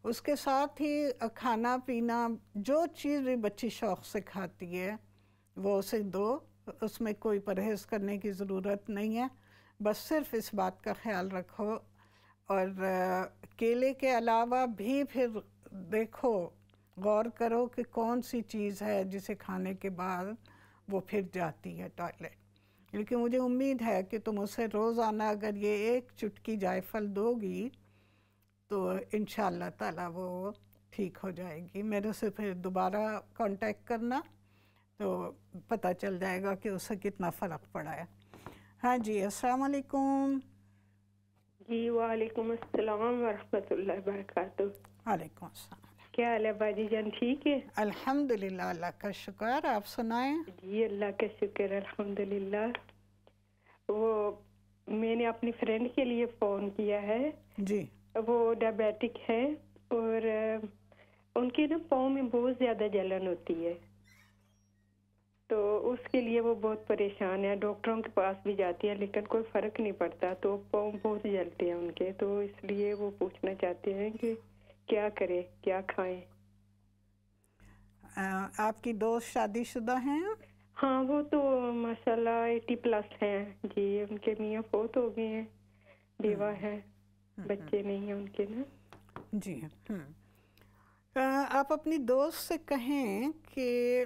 اس کے ساتھ ہی کھانا پینا, جو چیز بھی بچی شوق سے کھاتی ہے وہ اسے دو, اس میں کوئی پرہیز کرنے کی ضرورت نہیں ہے, بس صرف اس بات کا خیال رکھو. اور کیلے کے علاوہ بھی پھر دیکھو, غور کرو کہ کون سی چیز ہے جسے کھانے کے بعد وہ پھر جاتی ہے ٹوائلٹ. لیکن مجھے امید ہے کہ تم اسے روزانہ اگر یہ ایک چٹکی جائفل دو گی تو انشاءاللہ تعالیٰ وہ ٹھیک ہو جائے گی. میرے سے پھر دوبارہ کانٹیکٹ کرنا تو پتہ چل جائے گا کہ اسے کتنا فرق پڑا ہے. ہاں جی, السلام علیکم.
جی وعلیکم السلام ورحمۃ اللہ وبرکاتہ.
وعلیکم السلام.
کیا حال ہے باجی جان, ٹھیک ہے؟
الحمدللہ, اللہ کا شکر, آپ سنائیں.
جی اللہ کا شکر, الحمدللہ. وہ میں نے اپنی فرینڈ کے لیے فون کیا ہے.
جی.
وہ ڈائبیٹک ہے اور ان کے نا پاؤں میں بہت زیادہ جلن ہوتی ہے, تو اس کے لیے وہ بہت پریشان ہے. ڈاکٹروں کے پاس بھی جاتی ہے لیکن کوئی فرق نہیں پڑتا, تو پاؤں بہت جلتے ہیں ان کے, تو اس لیے وہ پوچھنا چاہتے ہیں کہ کیا کرے, کیا کھائیں.
آپ کی دوست شادی شدہ ہیں؟
ہاں وہ تو ماشاءاللہ 80+ ہیں جی. ان کے میاں فوت ہو گئے ہیں, بیوہ ہے, بچے نہیں ہیں ان کے نا.
جی. آپ اپنی دوست سے کہیں کہ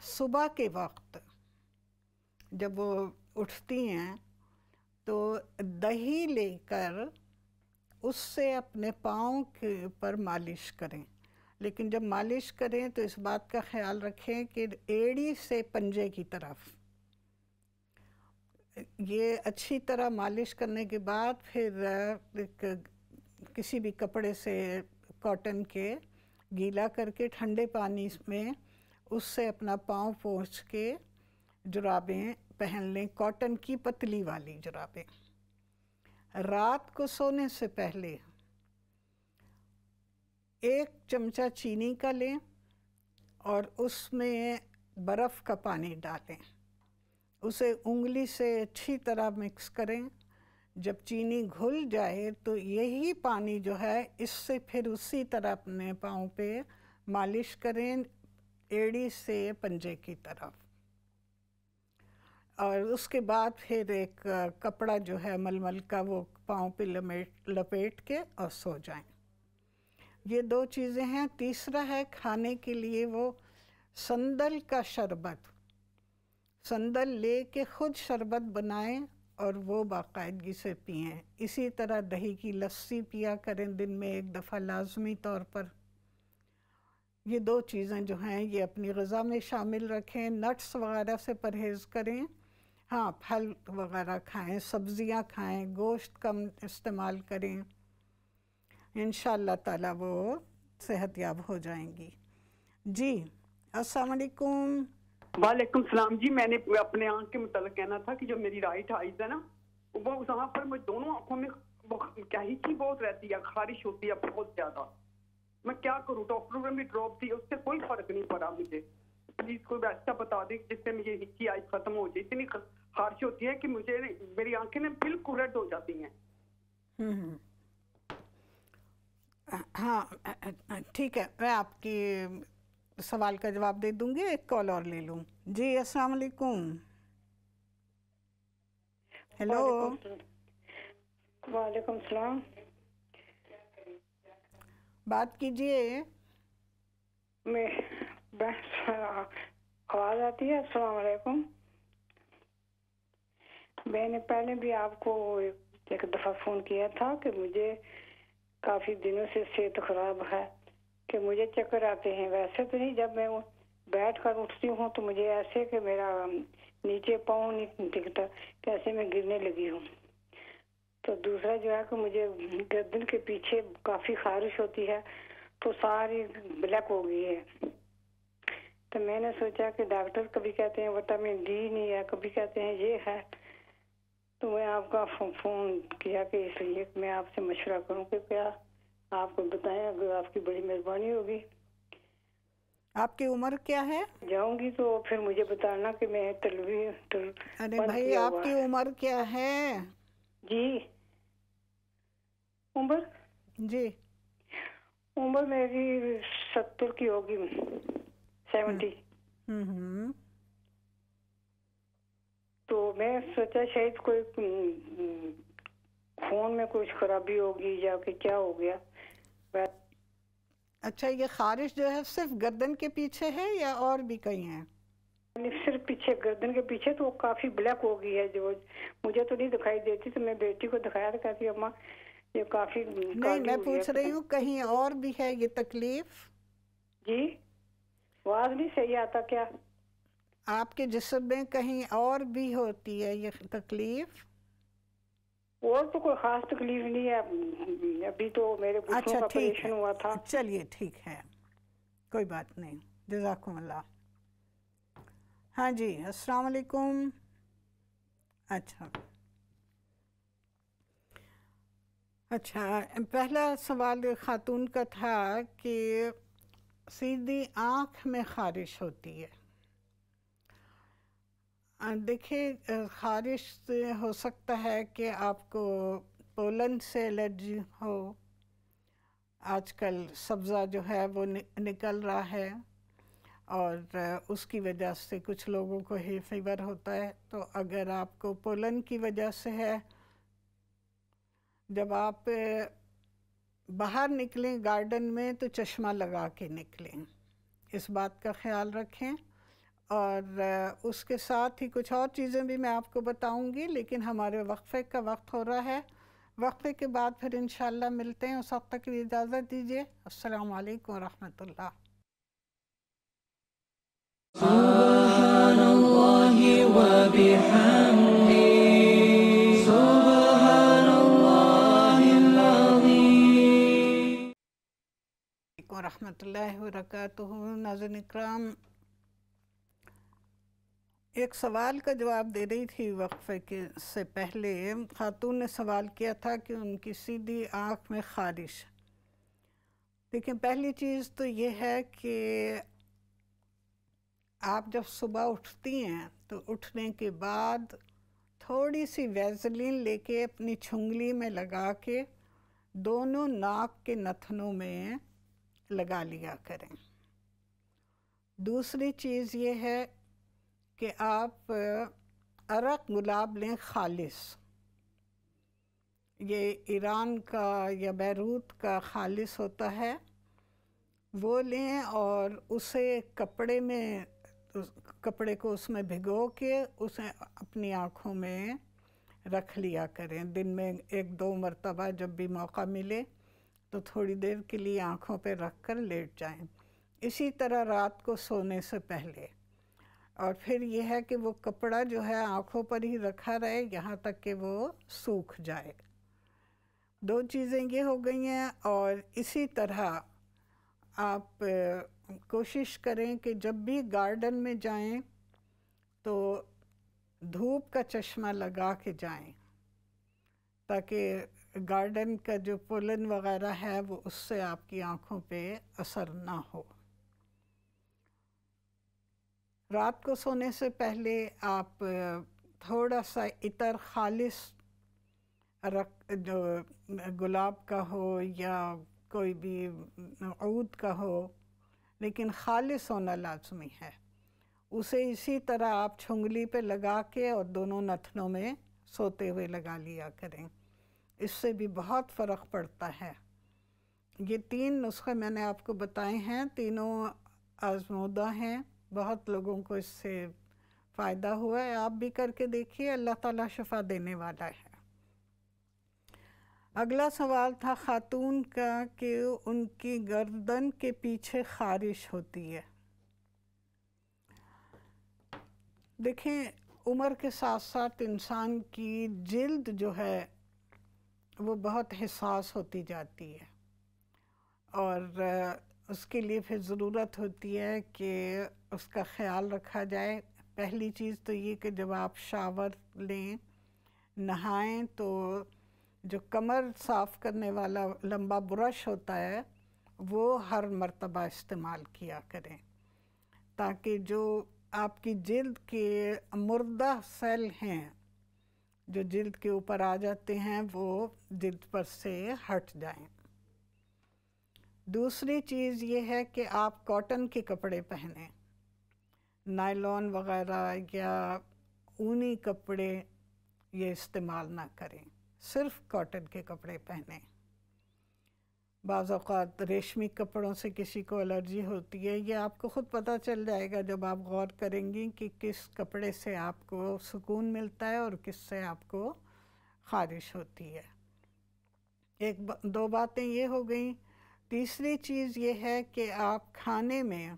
صبح کے وقت جب وہ اٹھتی ہیں تو دہی لے کر اس سے اپنے پاؤں کے اوپر مالش کریں, لیکن جب مالش کریں تو اس بات کا خیال رکھیں کہ ایڑی سے پنجے کی طرف. یہ اچھی طرح مالش کرنے کے بعد پھر کسی بھی کپڑے سے کاٹن کے گیلا کر کے ٹھنڈے پانی میں اس سے اپنا پاؤں پوچھ کے جرابیں پہن لیں, کاٹن کی پتلی والی جرابیں. رات کو سونے سے پہلے 1 چمچہ چینی کا لیں اور اس میں برف کا پانی ڈالیں, اسے انگلی سے اچھی طرح مکس کریں. جب چینی گھل جائے تو یہی پانی جو ہے اس سے پھر اسی طرح اپنے پاؤں پہ مالش کریں, ایڑی سے پنجے کی طرف, اور اس کے بعد پھر ایک کپڑا جو ہے ململ کا وہ پاؤں پہ لپیٹ کے اور سو جائیں. یہ 2 چیزیں ہیں. تیسرا ہے کھانے کے لیے وہ سندل کا شربت, سندل لے کے خود شربت بنائیں اور وہ باقاعدگی سے پئیں. اسی طرح دہی کی لسی پیا کریں دن میں 1 دفعہ لازمی طور پر. یہ 2 چیزیں جو ہیں یہ اپنی غذا میں شامل رکھیں. نٹس وغیرہ سے پرہیز کریں, ہاں پھل وغیرہ کھائیں, سبزیاں کھائیں, گوشت کم استعمال کریں. انشاءاللہ تعالیٰ وہ صحت یاب ہو جائیں گی. جی السلام علیکم.
وعلیکم السلام جی. میں نے اپنے آنکھ کے متعلق کہنا تھا کہ جو میری رائٹ آئیز ہے نا وہ وہاں پر مجھے دونوں آنکھوں میں کہیچی بہت رہتی ہے, خارش ہوتی ہے بہت زیادہ. میں کیا کروں؟ ڈاکٹروں نے بھی ڈراپ دی, اس سے کوئی فرق نہیں پڑا مجھے. پلیز کوئی ایسا بتا دیں جس سے مجھے ہچی آئیز ختم ہو جائے. اتنی خارش ہوتی ہے کہ مجھے میری آنکھیں نا بالکل ریڈ ہو جاتی ہیں.
ہاں ٹھیک ہے, میں آپ کی سوال کا جواب دے دوں گی. ایک کال اور لے لوں. جی السلام علیکم. ہیلو.
وعلیکم السلام.
بات کیجئے.
میں آواز آتی ہے؟ السلام علیکم. میں نے پہلے بھی آپ کو ایک دفعہ فون کیا تھا کہ مجھے کافی دنوں سے صحت خراب ہے, کہ مجھے چکر آتے ہیں. ویسے تو نہیں, جب میں بیٹھ کر اٹھتی ہوں تو مجھے ایسے کہ میرا نیچے پاؤں نہیں دکھتا, کیسے میں گرنے لگی ہوں. تو دوسرا جو ہے کہ مجھے گردن کے پیچھے کافی خارش ہوتی ہے, تو ساری بلیک ہو گئی ہے. تو میں نے سوچا کہ ڈاکٹر کبھی کہتے ہیں وٹامن ڈی نہیں ہے, کبھی کہتے ہیں یہ ہے. تو میں آپ کا فون کیا کہ اس لیے میں آپ سے مشورہ کروں کہ کیا آپ کو بتائیں, اگر آپ کی بڑی مہربانی ہوگی.
آپ کی عمر کیا ہے؟
جاؤں گی تو پھر مجھے بتانا کہ میں
ارے بھائی آپ کی عمر کیا ہے؟
جی عمر میری 70 کی ہوگی, 70. تو میں سوچا شاید کوئی خون میں کچھ خرابی ہوگی یا کہ کیا ہو گیا.
اچھا, یہ خارش جو ہے صرف گردن کے پیچھے ہے یا اور بھی کہیں ہیں؟
صرف پیچھے, گردن کے پیچھے. تو کافی بلیک ہو گئی ہے, جو مجھے تو نہیں دکھائی دیتی. تو میں بیٹی کو دکھایا تو کہتی اماں یہ کافی
نہیں, میں پوچھ رہی ہوں کہیں اور بھی ہے یہ تکلیف؟
جی آواز نہیں صحیح آتا کیا؟
آپ کے جسم میں کہیں اور بھی ہوتی ہے یہ تکلیف؟
اور تو کوئی خاص تکلیف نہیں ہے, ابھی تو میرے گھٹنوں کا آپریشن ہوا تھا.
چلیے ٹھیک ہے, کوئی بات نہیں. جزاکم اللہ. ہاں جی السلام علیکم. اچھا پہلا سوال خاتون کا تھا کہ سیدھی آنکھ میں خارش ہوتی ہے. دیکھیں خارش ہو سکتا ہے کہ آپ کو پولن سے الرجی ہو. آج کل سبزہ جو ہے وہ نکل رہا ہے, اور اس کی وجہ سے کچھ لوگوں کو ہے فیور ہوتا ہے. تو اگر آپ کو پولن کی وجہ سے ہے، جب آپ باہر نکلیں گارڈن میں تو چشمہ لگا کے نکلیں، اس بات کا خیال رکھیں. اور اس کے ساتھ ہی کچھ اور چیزیں بھی میں آپ کو بتاؤں گی، لیکن ہمارے وقفے کا وقت ہو رہا ہے. وقفے کے بعد پھر انشاءاللہ ملتے ہیں. اس وقت تک کے لیے اجازت دیجیے. السلام علیکم ورحمۃ اللہ.
سبحان اللہ وبحمدہ، سبحان اللہ العظیم.
ورحمۃ اللہ وبرکاتہ. ناظرین اکرام، ایک سوال کا جواب دے رہی تھی وقفے کے سے پہلے. خاتون نے سوال کیا تھا کہ ان کی سیدھی آنکھ میں خارش. دیکھیں، پہلی چیز تو یہ ہے کہ آپ جب صبح اٹھتی ہیں تو اٹھنے کے بعد تھوڑی سی ویزلین لے کے اپنی چھنگلی میں لگا کے دونوں ناک کے نتنوں میں لگا لیا کریں. دوسری چیز یہ ہے کہ آپ عرق گلاب لیں خالص. یہ ایران کا یا بیروت کا خالص ہوتا ہے، وہ لیں اور اسے کپڑے کو اس میں بھگو کے اسے اپنی آنکھوں میں رکھ لیا کریں. دن میں 1-2 مرتبہ جب بھی موقع ملے تو تھوڑی دیر کے لیے آنکھوں پہ رکھ کر لیٹ جائیں. اسی طرح رات کو سونے سے پہلے. اور پھر یہ ہے کہ وہ کپڑا جو ہے آنکھوں پر ہی رکھا رہے یہاں تک کہ وہ سوکھ جائے. 2 چیزیں یہ ہو گئی ہیں. اور اسی طرح آپ کوشش کریں کہ جب بھی گارڈن میں جائیں تو دھوپ کا چشمہ لگا کے جائیں، تاکہ گارڈن کا جو پولن وغیرہ ہے وہ اس سے آپ کی آنکھوں پہ اثر نہ ہو. رات کو سونے سے پہلے آپ تھوڑا سا عطر خالص جو گلاب کا ہو یا کوئی بھی عود کا ہو، لیکن خالص ہونا لازمی ہے، اسے اسی طرح آپ چھنگلی پہ لگا کے اور دونوں نتنوں میں سوتے ہوئے لگا لیا کریں. اس سے بھی بہت فرق پڑتا ہے. یہ 3 نسخے میں نے آپ کو بتائے ہیں، تینوں آزمودہ ہیں. بہت لوگوں کو اس سے فائدہ ہوا ہے. آپ بھی کر کے دیکھیے، اللہ تعالیٰ شفا دینے والا ہے. اگلا سوال تھا خاتون کا کہ ان کی گردن کے پیچھے خارش ہوتی ہے. دیکھیں، عمر کے ساتھ ساتھ انسان کی جلد جو ہے وہ بہت حساس ہوتی جاتی ہے، اور اس کے لیے پھر ضرورت ہوتی ہے کہ اس کا خیال رکھا جائے. پہلی چیز تو یہ کہ جب آپ شاور لیں، نہائیں، تو جو کمر صاف کرنے والا لمبا برش ہوتا ہے وہ ہر مرتبہ استعمال کیا کریں، تاکہ جو آپ کی جلد کے مردہ سیل ہیں جو جلد کے اوپر آ جاتے ہیں وہ جلد پر سے ہٹ جائیں. دوسری چیز یہ ہے کہ آپ کاٹن کے کپڑے پہنیں، نائلون وغیرہ یا اونی کپڑے یہ استعمال نہ کریں، صرف کاٹن کے کپڑے پہنیں. بعض اوقات ریشمی کپڑوں سے کسی کو الرجی ہوتی ہے، یہ آپ کو خود پتہ چل جائے گا جب آپ غور کریں گی کہ کس کپڑے سے آپ کو سکون ملتا ہے اور کس سے آپ کو خارش ہوتی ہے. 2 باتیں یہ ہو گئیں. تیسری چیز یہ ہے کہ آپ کھانے میں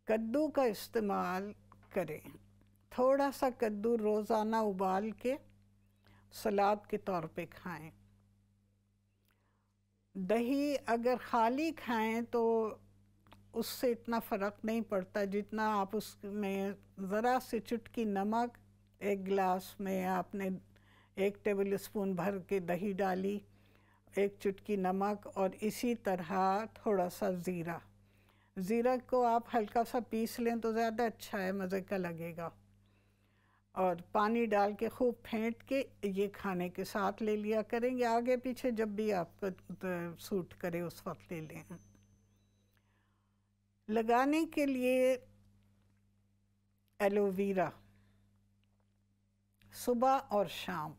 کدو کا استعمال کریں. تھوڑا سا کدو روزانہ ابال کے سلاد کے طور پہ کھائیں. دہی اگر خالی کھائیں تو اس سے اتنا فرق نہیں پڑتا جتنا آپ اس میں ذرا سی چٹکی نمک، 1 گلاس میں آپ نے 1 ٹیبل اسپون بھر کے دہی ڈالی، 1 چٹکی نمک، اور اسی طرح تھوڑا سا زیرہ کو آپ ہلکا سا پیس لیں تو زیادہ اچھا ہے، مزے کا لگے گا، اور پانی ڈال کے خوب پھینٹ کے یہ کھانے کے ساتھ لے لیا کریں گے. آگے پیچھے جب بھی آپ کو سوٹ کرے اس وقت لے لیں. لگانے کے لیے ایلو ویرا صبح اور شام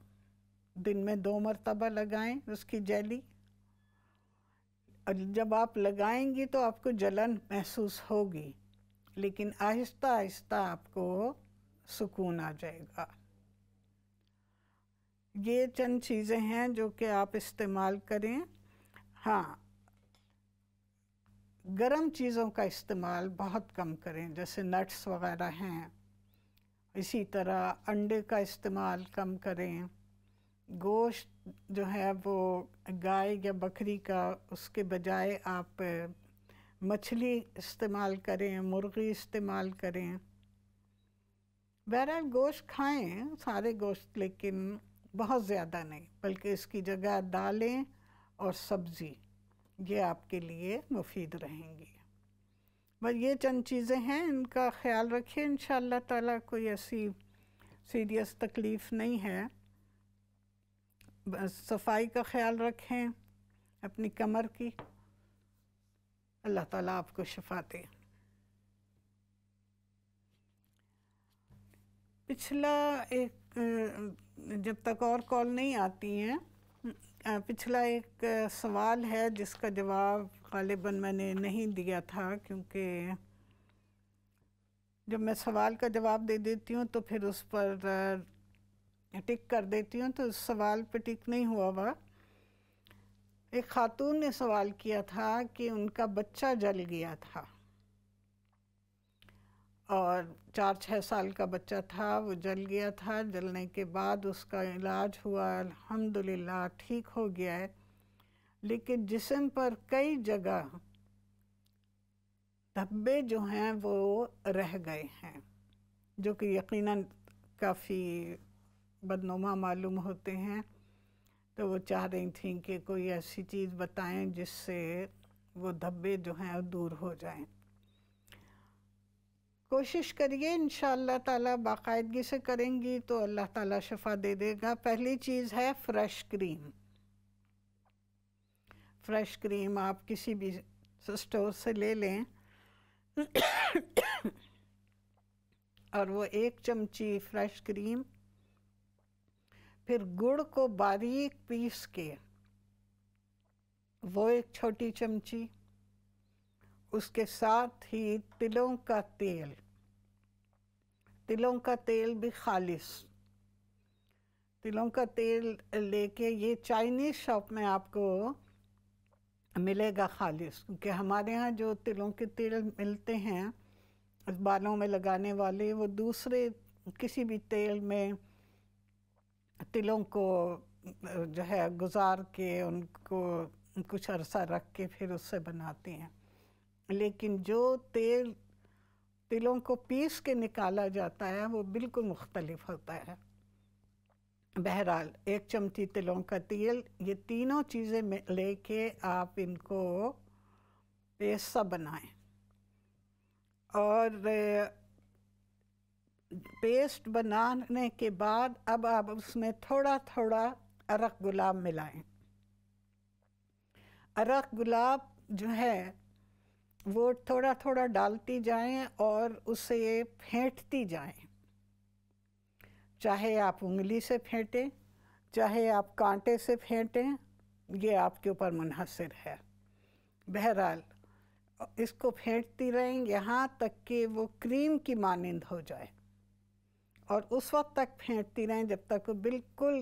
دن میں 2 مرتبہ لگائیں اس کی جیلی. اور جب آپ لگائیں گی تو آپ کو جلن محسوس ہوگی، لیکن آہستہ آہستہ آپ کو سکون آ جائے گا. یہ چند چیزیں ہیں جو کہ آپ استعمال کریں. ہاں، گرم چیزوں کا استعمال بہت کم کریں، جیسے نٹس وغیرہ ہیں. اسی طرح انڈے کا استعمال کم کریں. گوشت جو ہے وہ گائے یا بکری کا، اس کے بجائے آپ مچھلی استعمال کریں، مرغی استعمال کریں. بہرحال گوشت کھائیں، سارے گوشت، لیکن بہت زیادہ نہیں، بلکہ اس کی جگہ دالیں اور سبزی، یہ آپ کے لیے مفید رہیں گی. بس یہ چند چیزیں ہیں، ان کا خیال رکھیں. انشاءاللہ تعالیٰ کوئی ایسی سیریس تکلیف نہیں ہے. بس صفائی کا خیال رکھیں اپنی کمر کی. اللہ تعالیٰ آپ کو شفا دے. پچھلا ایک جب تک اور کال نہیں آتی ہیں، پچھلا ایک سوال ہے جس کا جواب غالباً میں نے نہیں دیا تھا، کیونکہ جب میں سوال کا جواب دے دیتی ہوں تو پھر اس پر ٹک کر دیتی ہوں، تو اس سوال پہ ٹک نہیں ہوا ہوا. ایک خاتون نے سوال کیا تھا کہ ان کا بچہ جل گیا تھا، اور 4-6 سال کا بچہ تھا، وہ جل گیا تھا. جلنے کے بعد اس کا علاج ہوا، الحمدللہ ٹھیک ہو گیا ہے، لیکن جسم پر کئی جگہ دھبے جو ہیں وہ رہ گئے ہیں، جو کہ یقیناً کافی بدنما معلوم ہوتے ہیں. تو وہ چاہ رہی تھیں کہ کوئی ایسی چیز بتائیں جس سے وہ دھبے جو ہیں دور ہو جائیں. کوشش کریے، انشاءاللہ تعالیٰ باقاعدگی سے کریں گی تو اللہ تعالیٰ شفا دے دے گا. پہلی چیز ہے فریش کریم. فریش کریم آپ کسی بھی اسٹور سے لے لیں، اور وہ 1 چمچی فریش کریم، پھر گڑ کو باریک پیس کے وہ 1 چھوٹی چمچی، اس کے ساتھ ہی تلوں کا تیل. تلوں کا تیل بھی خالص، تلوں کا تیل لے کے، یہ چائنیز شاپ میں آپ کو ملے گا خالص، کیونکہ ہمارے ہاں جو تلوں کے تیل ملتے ہیں بالوں میں لگانے والے، وہ دوسرے کسی بھی تیل میں تلوں کو جو ہے گزار کے ان کو کچھ عرصہ رکھ کے پھر اس سے بناتے ہیں. لیکن جو تیل تلوں کو پیس کے نکالا جاتا ہے وہ بالکل مختلف ہوتا ہے. بہرحال 1 چمچی تلوں کا تیل، یہ تینوں چیزیں لے کے آپ ان کو پیسٹ سا بنائیں، اور پیسٹ بنانے کے بعد اب آپ اس میں تھوڑا تھوڑا عرق گلاب ملائیں. عرق گلاب جو ہے وہ تھوڑا تھوڑا ڈالتی جائیں اور اسے پھینٹتی جائیں. چاہے آپ انگلی سے پھینٹیں، چاہے آپ کانٹے سے پھینٹیں، یہ آپ کے اوپر منحصر ہے. بہرحال اس کو پھینٹتی رہیں یہاں تک کہ وہ کریم کی مانند ہو جائے، اور اس وقت تک پھینٹتی رہیں جب تک وہ بالکل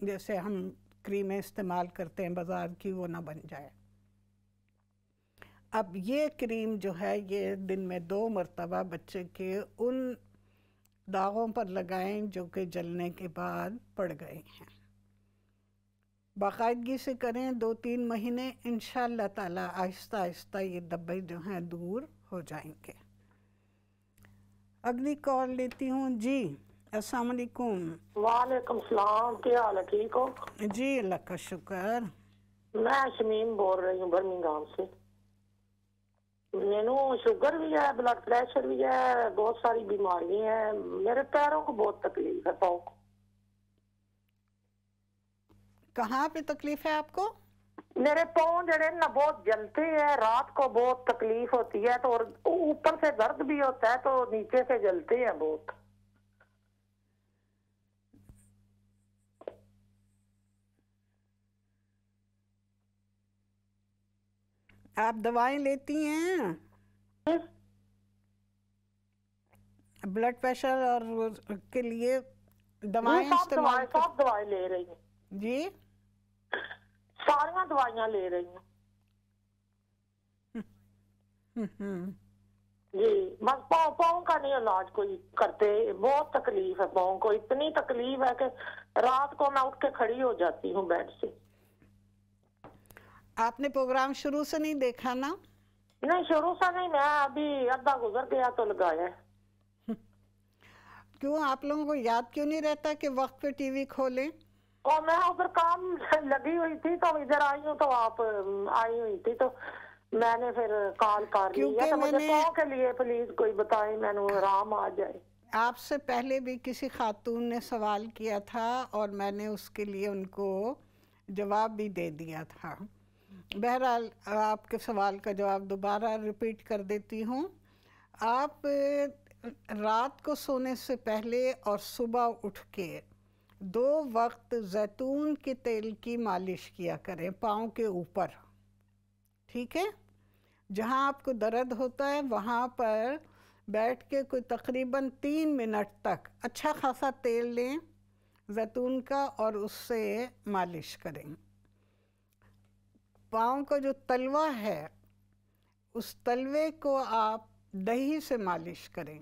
جیسے ہم کریمیں استعمال کرتے ہیں بازار کی وہ نہ بن جائے. اب یہ کریم جو ہے یہ دن میں 2 مرتبہ بچے کے ان داغوں پر لگائیں جو کہ جلنے کے بعد پڑ گئے ہیں. باقاعدگی سے کریں 2-3 مہینے، انشاءاللہ تعالیٰ آہستہ آہستہ یہ دھبے جو ہیں دور ہو جائیں گے. اگلی کال لیتی ہوں. جی السلام علیکم.
وعلیکم السلام، کیا حال ہے؟ ٹھیک ہو؟
جی اللہ کا شکر.
میں شمیم بول رہی ہوں برمنگھام سے. مینو شوگر بھی ہے، بلڈ پریشر بھی ہے، بہت ساری بیماری ہیں. میرے پیروں کو بہت تکلیف ہے، پاؤں کو.
کہاں پہ تکلیف ہے آپ کو؟
میرے پاؤں جڑے نا بہت جلتے ہیں, رات کو بہت تکلیف ہوتی ہے, تو اور اوپر سے درد بھی ہوتا ہے, تو نیچے سے جلتے ہیں بہت.
آپ دوائیں لیتی ہیں بلڈ پریشر اور کے لیے دوائیں استعمال
سب دوائیں لے رہی ہوں
جی,
ساری دوائیاں لے رہی ہوں جی, بس پاؤں کا نہیں علاج کوئی کرتے, بہت تکلیف ہے پاؤں کو, اتنی تکلیف ہے کہ رات کو میں اٹھ کے کھڑی ہو جاتی ہوں بیڈ سے.
آپ نے پروگرام شروع سے نہیں دیکھا نا؟
نہیں شروع سے نہیں, میں ابھی آدھا گزر گیا تو لگایا ہے.
کیوں آپ لوگوں کو یاد کیوں نہیں رہتا کہ وقت پہ ٹی وی کھولیں؟
اور میں ادھر کام لگی ہوئی تھی تو ادھر آئی ہوں, تو آپ آئی ہوئی تھی تو میں نے پھر کال کر لی ہے. تو مجھے پاؤں کے لیے پلیز کوئی بتائیں, میں نے آرام آ جائے.
آپ سے پہلے بھی کسی خاتون نے سوال کیا تھا اور میں نے اس کے لیے ان کو جواب بھی دے دیا تھا. بہرحال آپ کے سوال کا جواب دوبارہ ریپیٹ کر دیتی ہوں. آپ رات کو سونے سے پہلے اور صبح اٹھ کے 2 وقت زیتون کے تیل کی مالش کیا کریں پاؤں کے اوپر, ٹھیک ہے؟ جہاں آپ کو درد ہوتا ہے وہاں پر بیٹھ کے کوئی تقریباً 3 منٹ تک اچھا خاصا تیل لیں زیتون کا اور اس سے مالش کریں. پاؤں کا جو تلوہ ہے اس تلوے کو آپ دہی سے مالش کریں,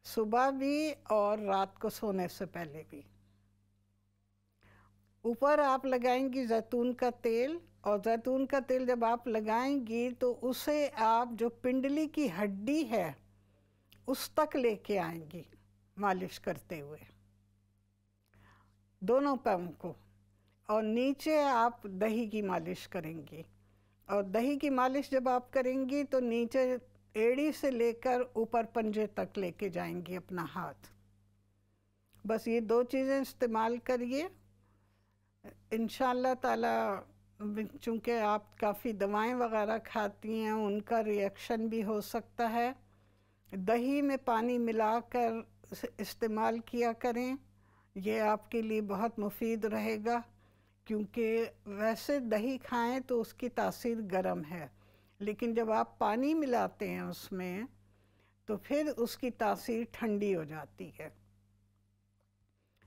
صبح بھی اور رات کو سونے سے پہلے بھی. اوپر آپ لگائیں گی زیتون کا تیل, اور زیتون کا تیل جب آپ لگائیں گی تو اسے آپ جو پنڈلی کی ہڈی ہے اس تک لے کے آئیں گی مالش کرتے ہوئے دونوں پاؤں کو, اور نیچے آپ دہی کی مالش کریں گی. اور دہی کی مالش جب آپ کریں گی تو نیچے ایڑی سے لے کر اوپر پنجے تک لے کے جائیں گی اپنا ہاتھ. بس یہ 2 چیزیں استعمال کریے انشاءاللہ تعالی. چونکہ آپ کافی دوائیں وغیرہ کھاتی ہیں, ان کا ریئیکشن بھی ہو سکتا ہے. دہی میں پانی ملا کر استعمال کیا کریں, یہ آپ کے لیے بہت مفید رہے گا. کیونکہ ویسے دہی کھائیں تو اس کی تاثیر گرم ہے, لیکن جب آپ پانی ملاتے ہیں اس میں تو پھر اس کی تاثیر ٹھنڈی ہو جاتی ہے.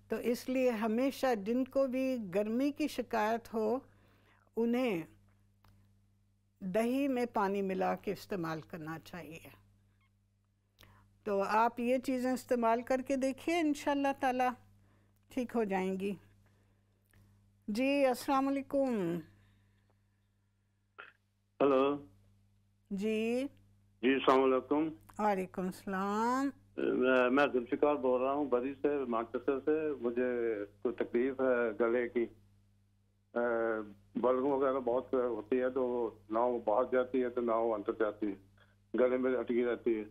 تو اس لیے ہمیشہ جن کو بھی گرمی کی شکایت ہو انہیں دہی میں پانی ملا کے استعمال کرنا چاہیے. تو آپ یہ چیزیں استعمال کر کے دیکھیے, انشاءاللہ تعالی ٹھیک ہو جائیں گی. جی السلام علیکم.
ہلو
جی
السلام علیکم.
وعلیکم السلام.
میں ذوالفقار بول رہا ہوں بری سے, مانچسٹر سے. مجھے کوئی تکلیف ہے گلے کی, بلغم وغیرہ بہت ہوتی ہے, تو نہ وہ باہر جاتی ہے تو نہ وہ اندر جاتی ہے, گلے میں اٹکی رہتی ہے,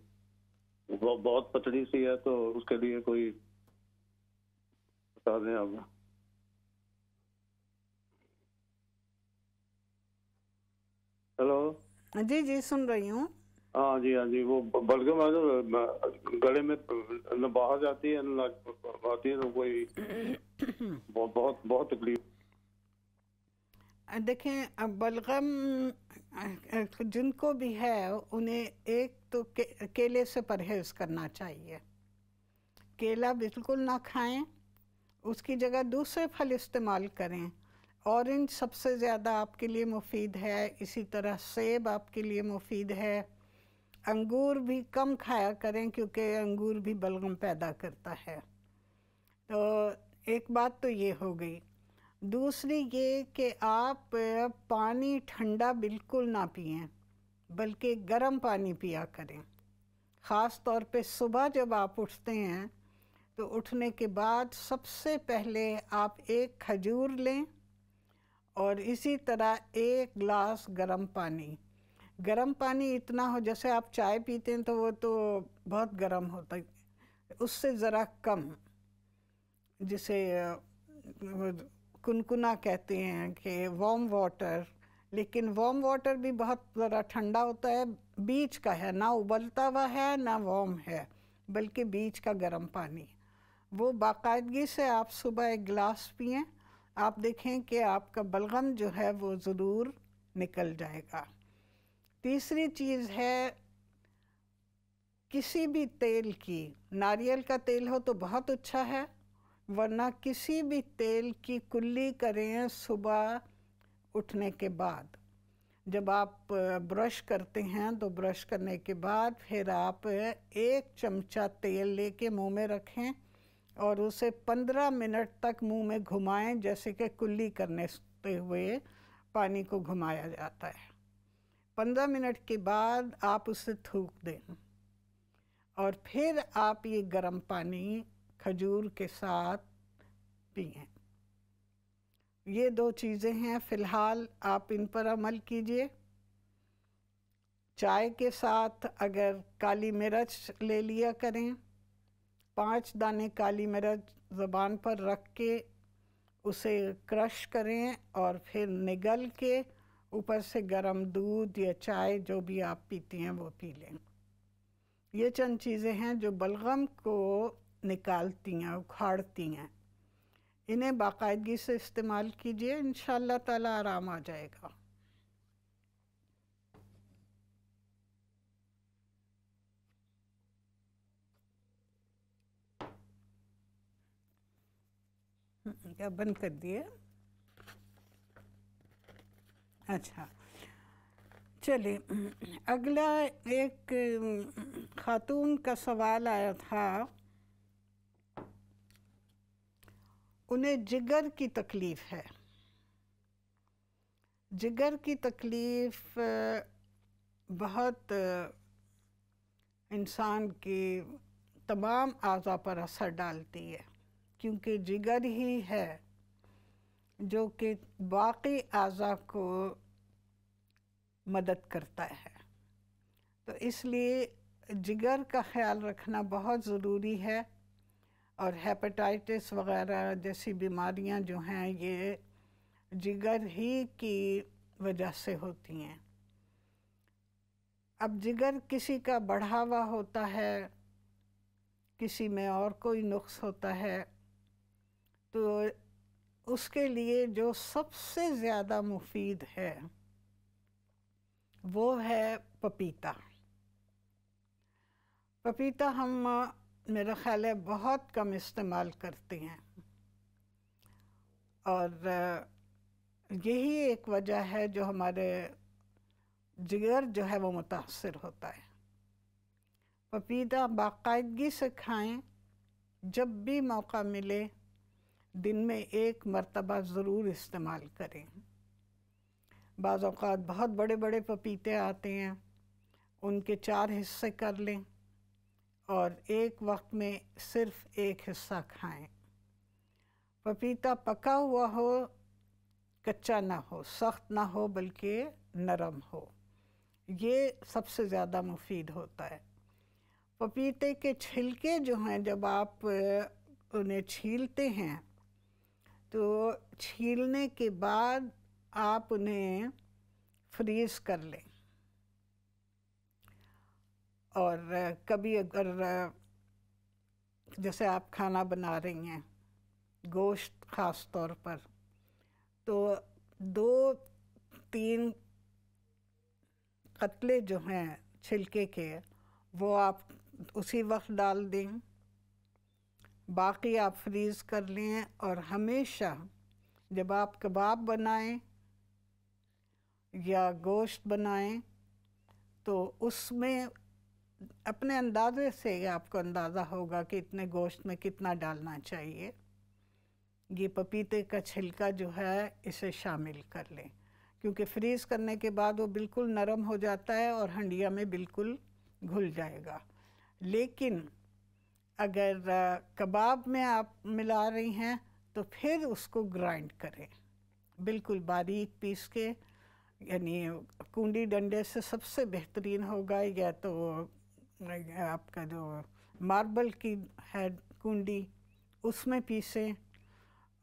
وہ بہت پتلی سی ہے. تو اس کے لیے کوئی بتا دیں آپ. ہلو
جی جی سن رہی ہوں.
ہاں جی, وہ بلغم گلے میں نہ باہر جاتی ہے نہ آتی ہے, تو کوئی بہت تکلیف.
دیکھیں بلغم جن کو بھی ہے انہیں ایک تو کیلے سے پرہیز کرنا چاہیے. کیلا بالکل نہ کھائیں, اس کی جگہ دوسرے پھل استعمال کریں. اورنج سب سے زیادہ آپ کے لیے مفید ہے, اسی طرح سیب آپ کے لیے مفید ہے. انگور بھی کم کھایا کریں کیونکہ انگور بھی بلغم پیدا کرتا ہے. تو ایک بات تو یہ ہو گئی. دوسری یہ کہ آپ پانی ٹھنڈا بالکل نہ پئیں بلکہ گرم پانی پیا کریں. خاص طور پہ صبح جب آپ اٹھتے ہیں تو اٹھنے کے بعد سب سے پہلے آپ ایک کھجور لیں اور اسی طرح 1 گلاس گرم پانی. گرم پانی اتنا ہو جیسے آپ چائے پیتے ہیں تو وہ تو بہت گرم ہوتا ہے, اس سے ذرا کم, جسے کنکنا کہتے ہیں کہ وارم واٹر، لیکن وارم واٹر بھی بہت ذرا ٹھنڈا ہوتا ہے، بیچ کا ہے، نہ ابلتا ہوا ہے نہ وارم ہے، بلکہ بیچ کا گرم پانی، وہ باقاعدگی سے آپ صبح ایک گلاس پئیں، آپ دیکھیں کہ آپ کا بلغم جو ہے وہ ضرور نکل جائے گا۔ تیسری چیز ہے کسی بھی تیل کی، ناریل کا تیل ہو تو بہت اچھا ہے، ورنہ کسی بھی تیل کی کلی کریں صبح اٹھنے کے بعد۔ جب آپ برش کرتے ہیں تو برش کرنے کے بعد پھر آپ 1 چمچہ تیل لے کے منہ میں رکھیں اور اسے 15 منٹ تک منہ میں گھمائیں، جیسے کہ کلی کرنے ہوئے پانی کو گھمایا جاتا ہے۔ 15 منٹ کے بعد آپ اسے تھوک دیں اور پھر آپ یہ گرم پانی کھجور کے ساتھ پئیں۔ یہ 2 چیزیں ہیں، فی الحال آپ ان پر عمل کیجئے۔ چائے کے ساتھ اگر کالی مرچ لے لیا کریں، 5 دانے کالی مرچ زبان پر رکھ کے اسے کرش کریں اور پھر نگل کے اوپر سے گرم دودھ یا چائے جو بھی آپ پیتی ہیں وہ پی لیں۔ یہ چند چیزیں ہیں جو بلغم کو نکالتی ہیں، اکھاڑتی ہیں، انہیں باقاعدگی سے استعمال کیجئے، انشاءاللہ تعالی آرام آ جائے گا۔ کیا بند کر دیے؟ اچھا چلیں، اگلا ایک خاتون کا سوال آیا تھا، انہیں جگر کی تکلیف ہے۔ جگر کی تکلیف بہت انسان کی تمام اعضاء پر اثر ڈالتی ہے، کیونکہ جگر ہی ہے جو کہ باقی اعضاء کو مدد کرتا ہے، تو اس لیے جگر کا خیال رکھنا بہت ضروری ہے، اور ہیپاٹائٹس وغیرہ جیسی بیماریاں جو ہیں یہ جگر ہی کی وجہ سے ہوتی ہیں۔ اب جگر کسی کا بڑھا ہوا ہوتا ہے، کسی میں اور کوئی نقص ہوتا ہے، تو اس کے لیے جو سب سے زیادہ مفید ہے وہ ہے پپیتا۔ پپیتا ہم میرا خیال ہے بہت کم استعمال کرتے ہیں، اور یہی ایک وجہ ہے جو ہمارے جگر جو ہے وہ متاثر ہوتا ہے۔ پپیتا باقاعدگی سے کھائیں، جب بھی موقع ملے دن میں 1 مرتبہ ضرور استعمال کریں۔ بعض اوقات بہت بڑے بڑے پپیتے آتے ہیں، ان کے 4 حصے کر لیں اور ایک وقت میں صرف 1 حصہ کھائیں۔ پپیتا پکا ہوا ہو، کچا نہ ہو، سخت نہ ہو بلکہ نرم ہو، یہ سب سے زیادہ مفید ہوتا ہے۔ پپیتے کے چھلکے جو ہیں جب آپ انہیں چھیلتے ہیں تو چھیلنے کے بعد آپ انہیں فریز کر لیں، اور کبھی اگر جیسے آپ کھانا بنا رہی ہیں، گوشت خاص طور پر، تو 2-3 قطلے جو ہیں چھلکے کے وہ آپ اسی وقت ڈال دیں، باقی آپ فریز کر لیں، اور ہمیشہ جب آپ کباب بنائیں یا گوشت بنائیں تو اس میں اپنے اندازے سے آپ کو اندازہ ہوگا کہ اتنے گوشت میں کتنا ڈالنا چاہیے، یہ پپیتے کا چھلکا جو ہے اسے شامل کر لیں، کیونکہ فریز کرنے کے بعد وہ بالکل نرم ہو جاتا ہے اور ہنڈیا میں بالکل گھل جائے گا۔ لیکن اگر کباب میں آپ ملا رہی ہیں تو پھر اس کو گرائنڈ کریں، بالکل باریک پیس کے، یعنی کنڈی ڈنڈے سے سب سے بہترین ہوگا، یا تو آپ کا جو ماربل کی ہے کنڈی اس میں پیسیں،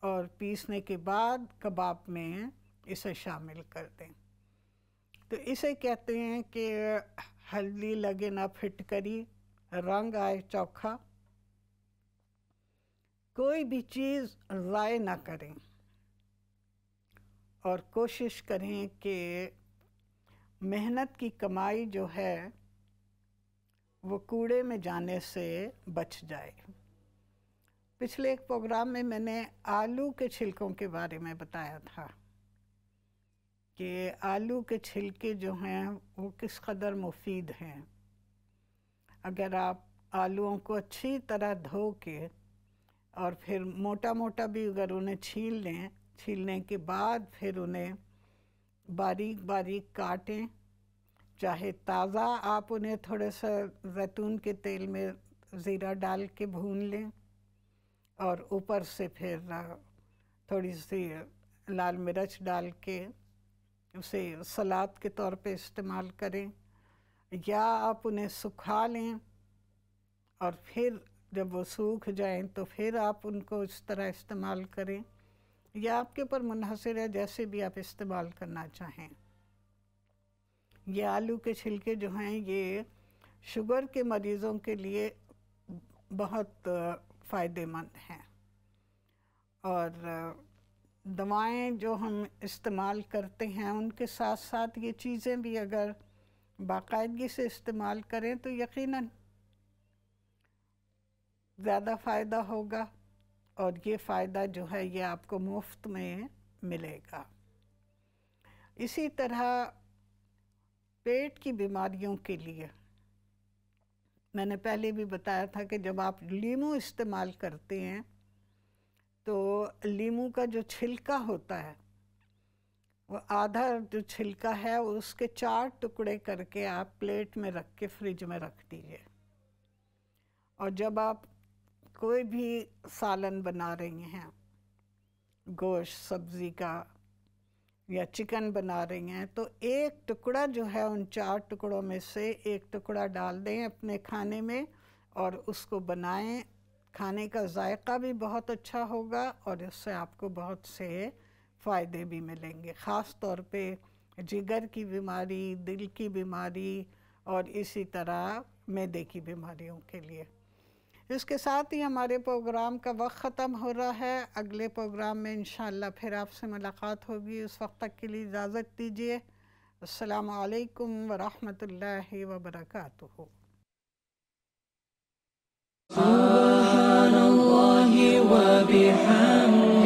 اور پیسنے کے بعد کباب میں اسے شامل کر دیں۔ تو اسے کہتے ہیں کہ ہلدی لگے نہ پھٹکری، رنگ آئے چوکھا۔ کوئی بھی چیز ضائع نہ کریں اور کوشش کریں کہ محنت کی کمائی جو ہے وہ کوڑے میں جانے سے بچ جائے۔ پچھلے ایک پروگرام میں نے آلو کے چھلکوں کے بارے میں بتایا تھا کہ آلو کے چھلکے جو ہیں وہ کس قدر مفید ہیں۔ اگر آپ آلوؤں کو اچھی طرح دھو کے اور پھر موٹا موٹا بھی اگر انہیں چھیل لیں، چھیلنے کے بعد پھر انہیں باریک باریک کاٹیں، چاہے تازہ آپ انہیں تھوڑے سا زیتون کے تیل میں زیرہ ڈال کے بھون لیں اور اوپر سے پھر تھوڑی سی لال مرچ ڈال کے اسے سلاد کے طور پہ استعمال کریں، یا آپ انہیں سکھا لیں اور پھر جب وہ سوکھ جائیں تو پھر آپ ان کو اس طرح استعمال کریں، یا آپ کے اوپر منحصر ہے جیسے بھی آپ استعمال کرنا چاہیں۔ یہ آلو کے چھلکے جو ہیں یہ شوگر کے مریضوں کے لیے بہت فائدہ مند ہیں، اور دوائیں جو ہم استعمال کرتے ہیں ان کے ساتھ ساتھ یہ چیزیں بھی اگر باقاعدگی سے استعمال کریں تو یقیناً زیادہ فائدہ ہوگا، اور یہ فائدہ جو ہے یہ آپ کو مفت میں ملے گا۔ اسی طرح پیٹ کی بیماریوں کے لیے میں نے پہلے بھی بتایا تھا کہ جب آپ لیمو استعمال کرتے ہیں تو لیمو کا جو چھلکا ہوتا ہے وہ آدھا جو چھلکا ہے اس کے 4 ٹکڑے کر کے آپ پلیٹ میں رکھ کے فریج میں رکھ دیجئے، اور جب آپ کوئی بھی سالن بنا رہی ہیں، گوشت سبزی کا یا چکن بنا رہی ہیں، تو ایک ٹکڑا جو ہے ان 4 ٹکڑوں میں سے ایک ٹکڑا ڈال دیں اپنے کھانے میں اور اس کو بنائیں۔ کھانے کا ذائقہ بھی بہت اچھا ہوگا اور اس سے آپ کو بہت سے فائدے بھی ملیں گے، خاص طور پہ جگر کی بیماری، دل کی بیماری اور اسی طرح معدے کی بیماریوں کے لیے۔ اس کے ساتھ ہی ہمارے پروگرام کا وقت ختم ہو رہا ہے۔ اگلے پروگرام میں انشاءاللہ پھر آپ سے ملاقات ہوگی، اس وقت تک کے لیے اجازت دیجیے۔ السلام علیکم ورحمۃ اللہ وبرکاتہ۔
سبحان اللہ و بحمدہ